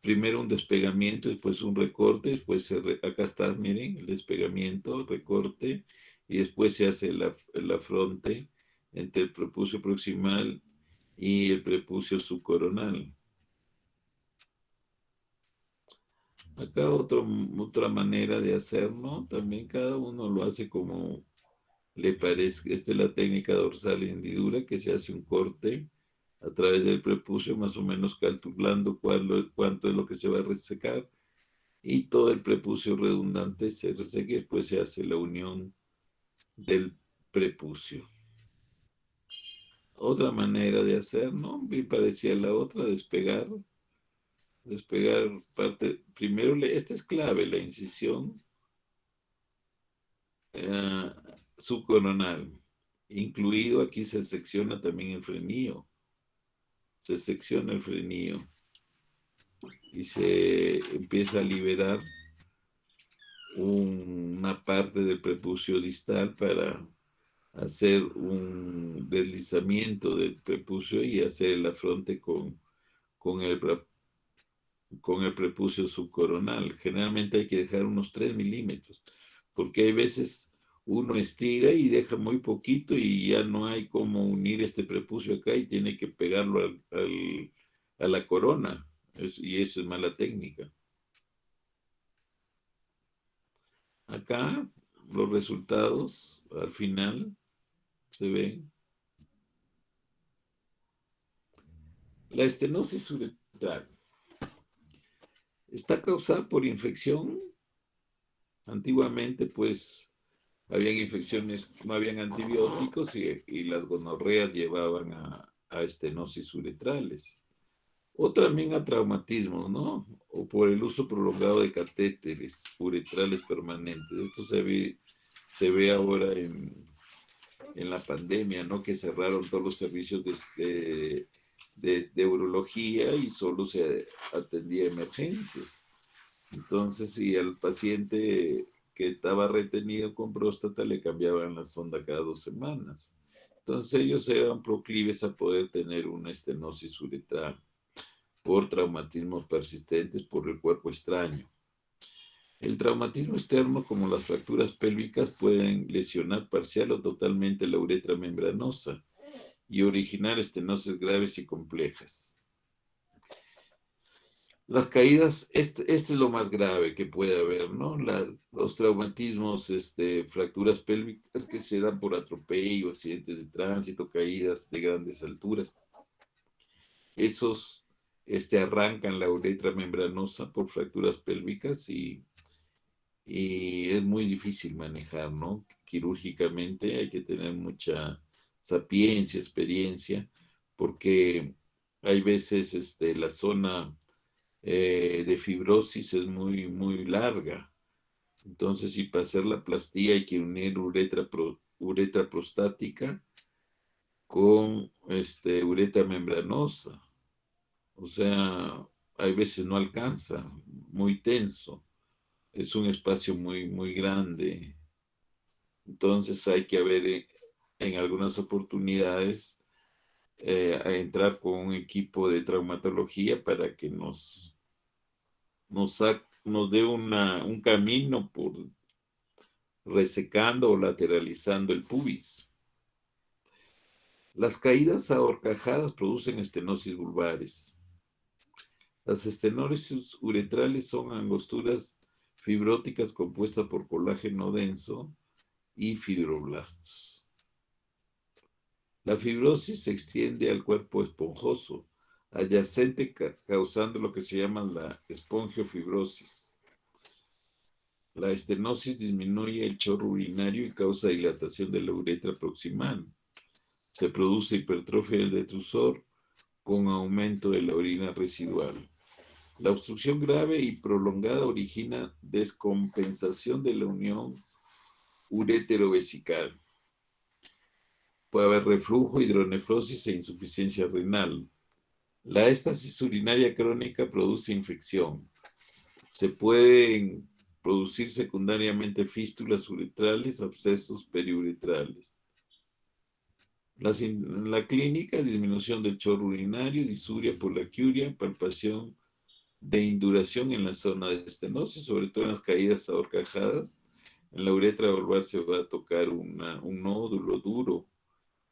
Primero un despegamiento, después un recorte, después acá está, miren, el despegamiento, recorte, y después se hace la fronte entre el prepucio proximal y el prepucio subcoronal. Acá otra manera de hacerlo, también cada uno lo hace como le parezca. Esta es la técnica dorsal de hendidura, que se hace un corte a través del prepucio, más o menos calculando cuánto es lo que se va a resecar, y todo el prepucio redundante se reseca y después se hace la unión del prepucio. Otra manera de hacer, ¿no? Bien parecía la otra, despegar parte. Primero, esta es clave, la incisión subcoronal. incluido aquí se secciona también el frenillo. Se secciona el frenillo y se empieza a liberar una parte del prepucio distal para hacer un deslizamiento del prepucio y hacer el afronte con el, con el prepucio subcoronal. Generalmente hay que dejar unos 3 milímetros, porque hay veces uno estira y deja muy poquito y ya no hay cómo unir este prepucio acá y tiene que pegarlo a la corona. Y eso es mala técnica. Acá los resultados al final se ven. La estenosis uretral está causada por infección. Antiguamente, pues, habían infecciones, no habían antibióticos y las gonorreas llevaban a estenosis uretrales. O también a traumatismos, ¿no? O por el uso prolongado de catéteres uretrales permanentes. Esto se ve ahora en la pandemia, ¿no? Que cerraron todos los servicios de urología y solo se atendía emergencias. Entonces, si al paciente que estaba retenido con próstata le cambiaban la sonda cada 2 semanas. Entonces, ellos eran proclives a poder tener una estenosis uretral por traumatismos persistentes por el cuerpo extraño. El traumatismo externo, como las fracturas pélvicas, pueden lesionar parcial o totalmente la uretra membranosa y originar estenosis graves y complejas. Las caídas, este es lo más grave que puede haber, ¿no? Los traumatismos, fracturas pélvicas que se dan por atropello, accidentes de tránsito, caídas de grandes alturas. Esos arrancan la uretra membranosa por fracturas pélvicas y es muy difícil manejar, ¿no? Quirúrgicamente hay que tener mucha sapiencia, experiencia, porque hay veces la zona de fibrosis es muy, muy larga. Entonces, si para hacer la plastía hay que unir uretra prostática con uretra membranosa. O sea, hay veces no alcanza, muy tenso. Es un espacio muy, muy grande. Entonces hay que haber en algunas oportunidades a entrar con un equipo de traumatología para que nos dé un camino por resecando o lateralizando el pubis. Las caídas a horcajadas producen estenosis vulvares. Las estenosis uretrales son angosturas fibróticas compuestas por colágeno denso y fibroblastos. La fibrosis se extiende al cuerpo esponjoso, adyacente causando lo que se llama la espongiofibrosis. La estenosis disminuye el chorro urinario y causa dilatación de la uretra proximal. Se produce hipertrofia del detrusor con aumento de la orina residual. La obstrucción grave y prolongada origina descompensación de la unión uretero-vesical. Puede haber reflujo, hidronefrosis e insuficiencia renal. La éstasis urinaria crónica produce infección. Se pueden producir secundariamente fístulas uretrales, abscesos periuretrales. La clínica, disminución del chorro urinario, disuria por la quiuria, palpación de induración en la zona de estenosis, sobre todo en las caídas ahorcajadas. En la uretra vulvar se va a tocar un nódulo duro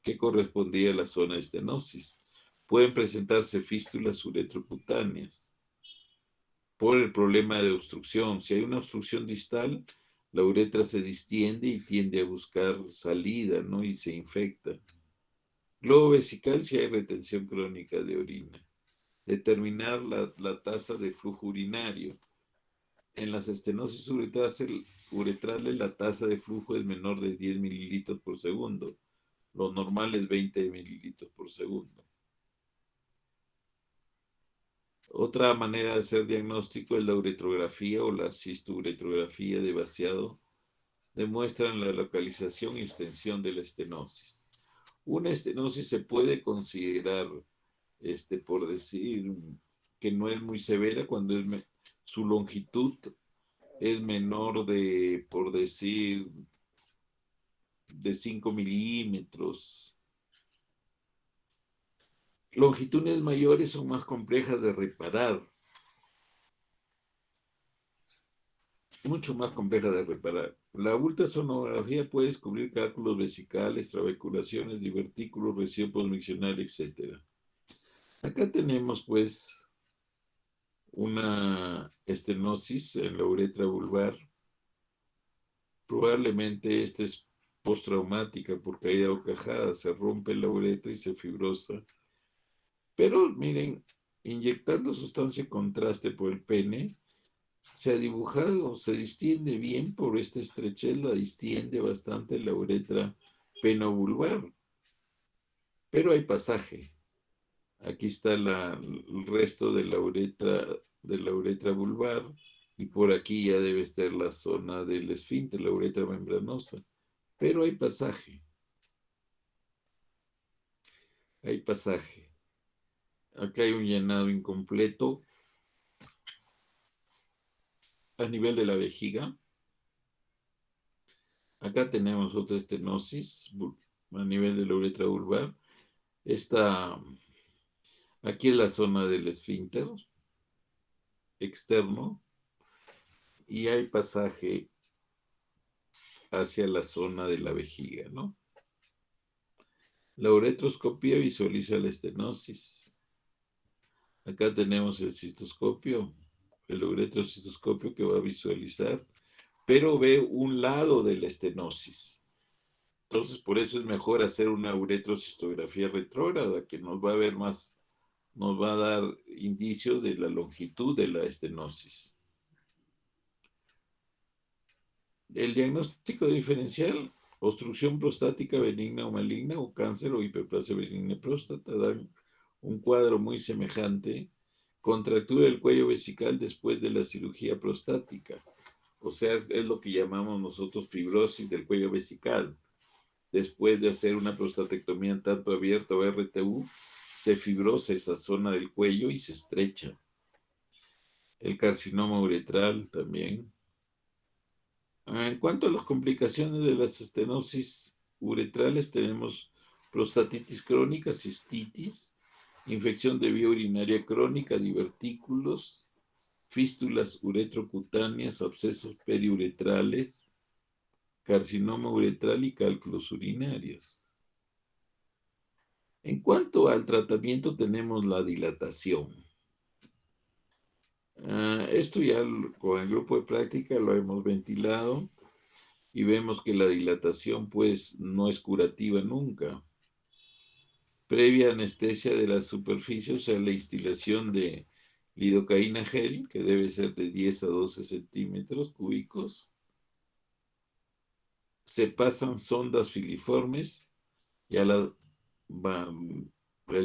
que correspondía a la zona de estenosis. Pueden presentarse fístulas uretrocutáneas por el problema de obstrucción. Si hay una obstrucción distal, la uretra se distiende y tiende a buscar salida, ¿no? Y se infecta. Globo vesical si hay retención crónica de orina. Determinar la tasa de flujo urinario. En las estenosis uretrales la tasa de flujo es menor de 10 mililitros por segundo. Lo normal es 20 mililitros por segundo. Otra manera de hacer diagnóstico es la uretrografía o la cisturetrografía de vaciado. Demuestran la localización y extensión de la estenosis. Una estenosis se puede considerar, por decir, que no es muy severa cuando su longitud es menor de, por decir, de 5 milímetros. Longitudes mayores son más complejas de reparar, mucho más compleja de reparar. La ultrasonografía puede descubrir cálculos vesicales, trabeculaciones, divertículos, lesión postmiccional, etc. Acá tenemos, pues, una estenosis en la uretra vulvar. Probablemente esta es postraumática por caída o cajada, se rompe la uretra y se fibrosa. Pero miren, inyectando sustancia de contraste por el pene, se ha dibujado, se distiende bien por esta estrechez, la distiende bastante la uretra penovulvar. Pero hay pasaje. Aquí está el resto de la uretra vulvar, y por aquí ya debe estar la zona del esfínter, la uretra membranosa. Pero hay pasaje. Hay pasaje. Acá hay un llenado incompleto a nivel de la vejiga. Acá tenemos otra estenosis a nivel de la uretra vulvar. Aquí es la zona del esfínter externo y hay pasaje hacia la zona de la vejiga, ¿no? La uretroscopía visualiza la estenosis. Acá tenemos el cistoscopio, el uretrocistoscopio que va a visualizar, pero ve un lado de la estenosis. Entonces, por eso es mejor hacer una uretrocistografía retrógrada, que nos va a ver más, nos va a dar indicios de la longitud de la estenosis. El diagnóstico diferencial, obstrucción prostática benigna o maligna, o cáncer o hiperplasia benigna de próstata, dan un cuadro muy semejante. Contractura del cuello vesical después de la cirugía prostática. O sea, es lo que llamamos nosotros fibrosis del cuello vesical. Después de hacer una prostatectomía tanto abierta o RTU, se fibrosa esa zona del cuello y se estrecha. El carcinoma uretral también. En cuanto a las complicaciones de las estenosis uretrales, tenemos prostatitis crónica, cistitis, infección de vía urinaria crónica, divertículos, fístulas uretrocutáneas, abscesos periuretrales, carcinoma uretral y cálculos urinarios. En cuanto al tratamiento, tenemos la dilatación. Esto ya con el grupo de práctica lo hemos ventilado y vemos que la dilatación pues no es curativa nunca. Previa anestesia de la superficie, o sea, la instilación de lidocaína gel, que debe ser de 10 a 12 centímetros cúbicos. Se pasan sondas filiformes, ya el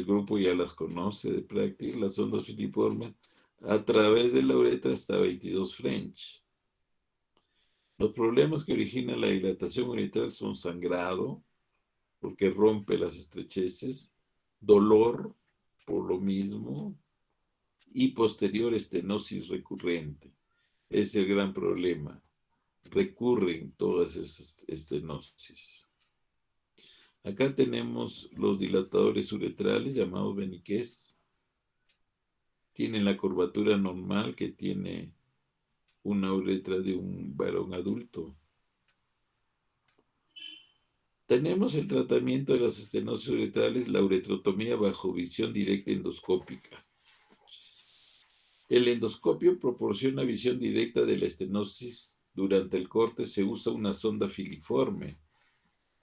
grupo ya las conoce de práctica, las sondas filiformes, a través de la uretra hasta 22 French. Los problemas que originan la dilatación uretral son sangrado, porque rompe las estrecheces, dolor por lo mismo, y posterior estenosis recurrente. Es el gran problema. Recurren todas esas estenosis. Acá tenemos los dilatadores uretrales llamados Beniqués. Tienen la curvatura normal que tiene una uretra de un varón adulto. Tenemos el tratamiento de las estenosis uretrales, la uretrotomía bajo visión directa endoscópica. El endoscopio proporciona visión directa de la estenosis. Durante el corte se usa una sonda filiforme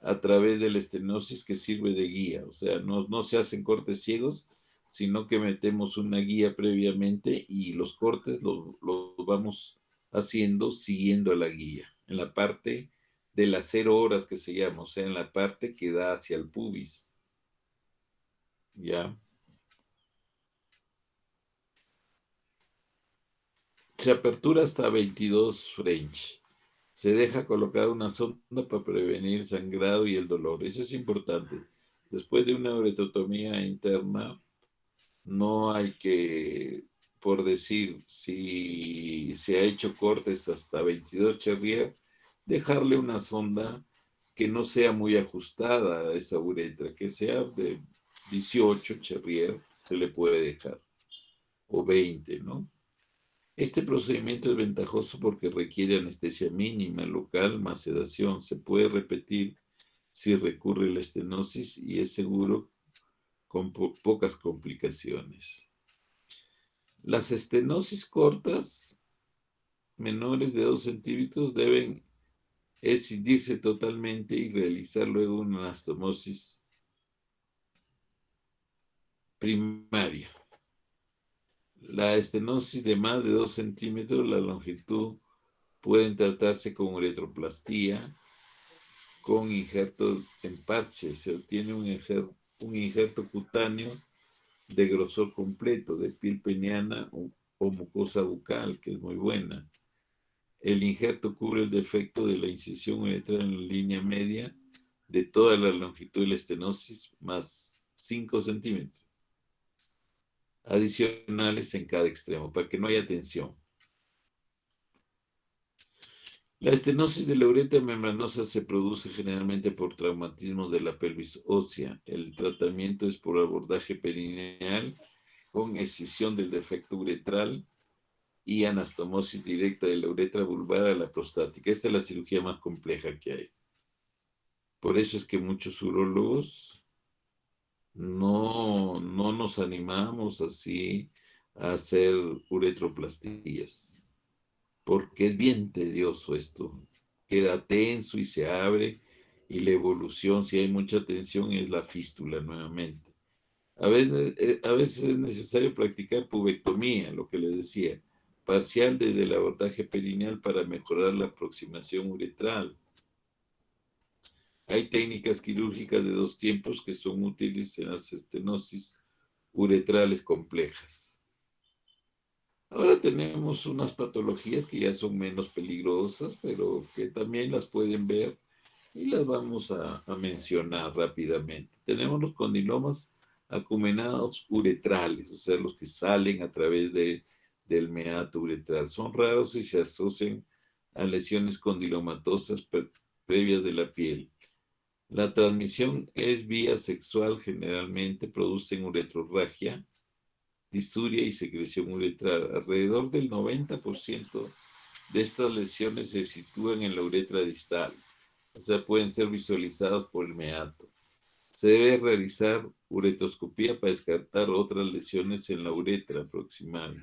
a través de la estenosis que sirve de guía. O sea, no se hacen cortes ciegos, sino que metemos una guía previamente y los cortes los vamos haciendo siguiendo a la guía. En la parte de las 0 horas que se llama, o sea, en la parte que da hacia el pubis. ¿Ya? Se apertura hasta 22 French. Se deja colocar una sonda para prevenir sangrado y el dolor. Eso es importante. Después de una uretrotomía interna, no hay que, por decir, si se ha hecho cortes hasta 22 Cherrier, dejarle una sonda que no sea muy ajustada a esa uretra, que sea de 18 Cherrier, se le puede dejar, o 20, ¿no? Este procedimiento es ventajoso porque requiere anestesia mínima local más sedación. Se puede repetir si recurre la estenosis y es seguro con pocas complicaciones. Las estenosis cortas, menores de 2 centímetros, deben escindirse totalmente y realizar luego una anastomosis primaria. La estenosis de más de 2 centímetros, la longitud, pueden tratarse con uretroplastía, con injertos en parche. Se obtiene un injerto cutáneo de grosor completo, de piel peniana o mucosa bucal, que es muy buena. El injerto cubre el defecto de la incisión uretral en la línea media de toda la longitud de la estenosis, más 5 centímetros adicionales en cada extremo, para que no haya tensión. La estenosis de la uretra membranosa se produce generalmente por traumatismo de la pelvis ósea. El tratamiento es por abordaje perineal con escisión del defecto uretral y anastomosis directa de la uretra vulvar a la prostática. Esta es la cirugía más compleja que hay. Por eso es que muchos urólogos no nos animamos así a hacer uretroplastías, porque es bien tedioso esto. Queda tenso y se abre, y la evolución, si hay mucha tensión, es la fístula nuevamente. A veces es necesario practicar pubectomía, lo que les decía, parcial desde el abordaje perineal para mejorar la aproximación uretral. Hay técnicas quirúrgicas de 2 tiempos que son útiles en las estenosis uretrales complejas. Ahora tenemos unas patologías que ya son menos peligrosas, pero que también las pueden ver y las vamos a mencionar rápidamente. Tenemos los condilomas acuminados uretrales, o sea, los que salen a través del meato uretral. Son raros y se asocian a lesiones condilomatosas previas de la piel. La transmisión es vía sexual, generalmente producen uretrorragia, disuria y secreción uretral. Alrededor del 90% de estas lesiones se sitúan en la uretra distal, o sea, pueden ser visualizados por el meato. Se debe realizar uretroscopía para descartar otras lesiones en la uretra proximal.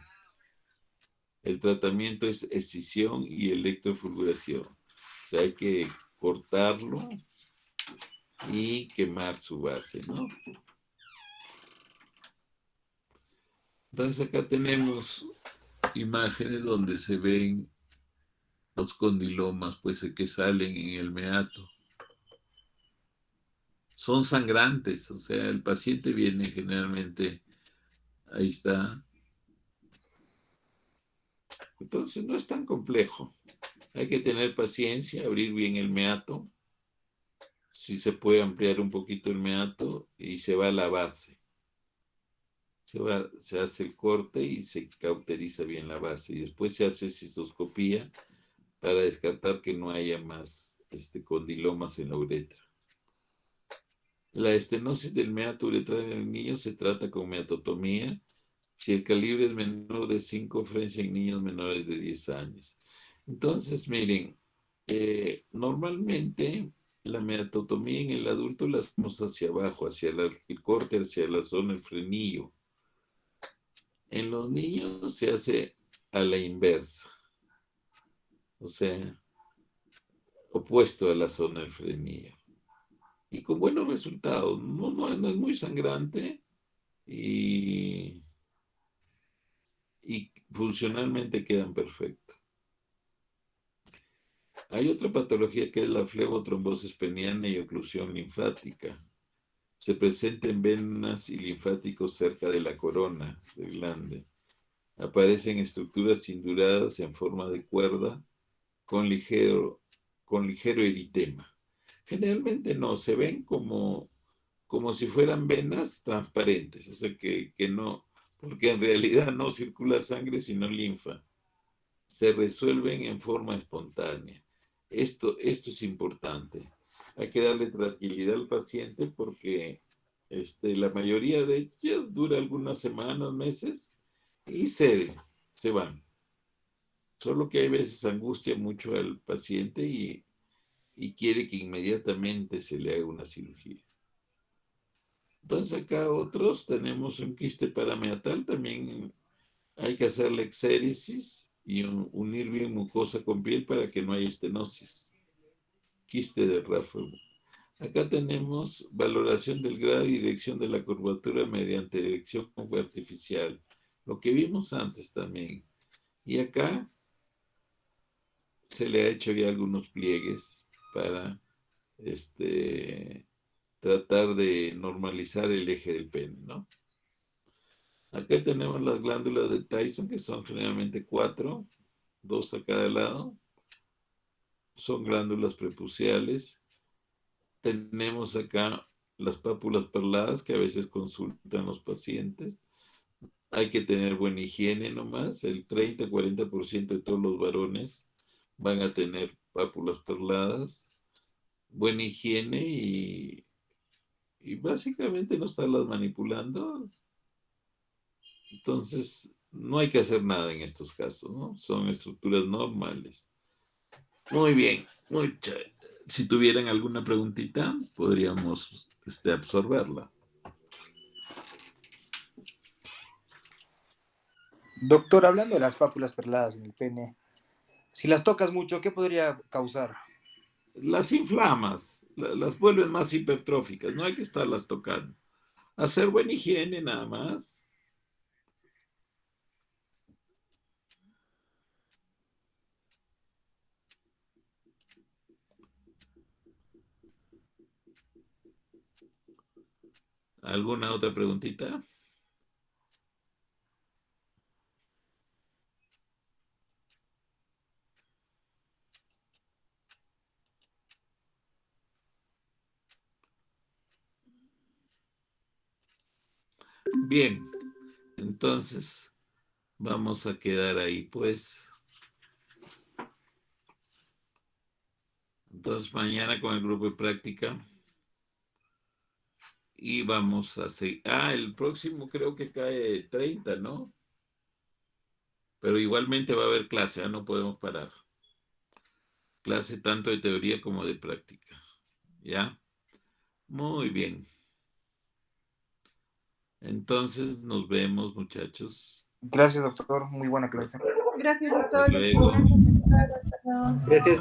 El tratamiento es escisión y electrofulguración. O sea, hay que cortarlo y quemar su base, ¿no? Entonces acá tenemos imágenes donde se ven los condilomas, pues que salen en el meato. Son sangrantes, o sea, el paciente viene generalmente, ahí está. Entonces no es tan complejo. Hay que tener paciencia, abrir bien el meato. Si se puede ampliar un poquito el meato y se va a la base. Se hace el corte y se cauteriza bien la base. Y después se hace cistoscopía para descartar que no haya más condilomas en la uretra. La estenosis del meato uretral en el niño se trata con meatotomía si el calibre es menor de 5 French en niños menores de 10 años. Entonces, miren, normalmente la meatotomía en el adulto la hacemos hacia abajo, hacia el corte, hacia la zona del frenillo. En los niños se hace a la inversa, o sea, opuesto a la zona del frenillo. Y con buenos resultados. No es muy sangrante y funcionalmente quedan perfectos. Hay otra patología que es la flebotrombosis peniana y oclusión linfática. Se presenta en venas y linfáticos cerca de la corona del glande. Aparecen estructuras cinduradas en forma de cuerda con ligero eritema. Generalmente no, se ven como como si fueran venas transparentes, o sea que no, porque en realidad no circula sangre sino linfa. Se resuelven en forma espontánea. Esto es importante. Hay que darle tranquilidad al paciente porque la mayoría de ellas dura algunas semanas, meses y se van. Solo que hay veces angustia mucho al paciente y quiere que inmediatamente se le haga una cirugía. Entonces acá otros tenemos un quiste parameatal, también hay que hacerle exéresis y unir bien mucosa con piel para que no haya estenosis. Quiste de ráfago. Acá tenemos valoración del grado y dirección de la curvatura mediante dirección artificial, lo que vimos antes también. Y acá se le ha hecho ya algunos pliegues para tratar de normalizar el eje del pene, ¿no? Acá tenemos las glándulas de Tyson, que son generalmente 4, 2 a cada lado. Son glándulas prepuciales. Tenemos acá las pápulas perladas que a veces consultan los pacientes. Hay que tener buena higiene nomás. El 30-40% de todos los varones van a tener pápulas perladas. Buena higiene y básicamente no estarlas manipulando. Entonces, no hay que hacer nada en estos casos, ¿no? Son estructuras normales. Muy bien. Si tuvieran alguna preguntita, podríamos absorberla. Doctor, hablando de las pápulas perladas en el pene, si las tocas mucho, ¿qué podría causar? Las inflamas, las vuelven más hipertróficas, no hay que estarlas tocando. Hacer buena higiene nada más. ¿Alguna otra preguntita? Bien, entonces vamos a quedar ahí, pues. Entonces mañana con el grupo de práctica. Y vamos a seguir. El próximo creo que cae 30, ¿no? Pero igualmente va a haber clase, no podemos parar. Clase tanto de teoría como de práctica. ¿Ya? Muy bien. Entonces nos vemos, muchachos. Gracias, doctor. Muy buena clase. Gracias, Hasta doctor. luego. Gracias, doctor. Hasta luego. Gracias,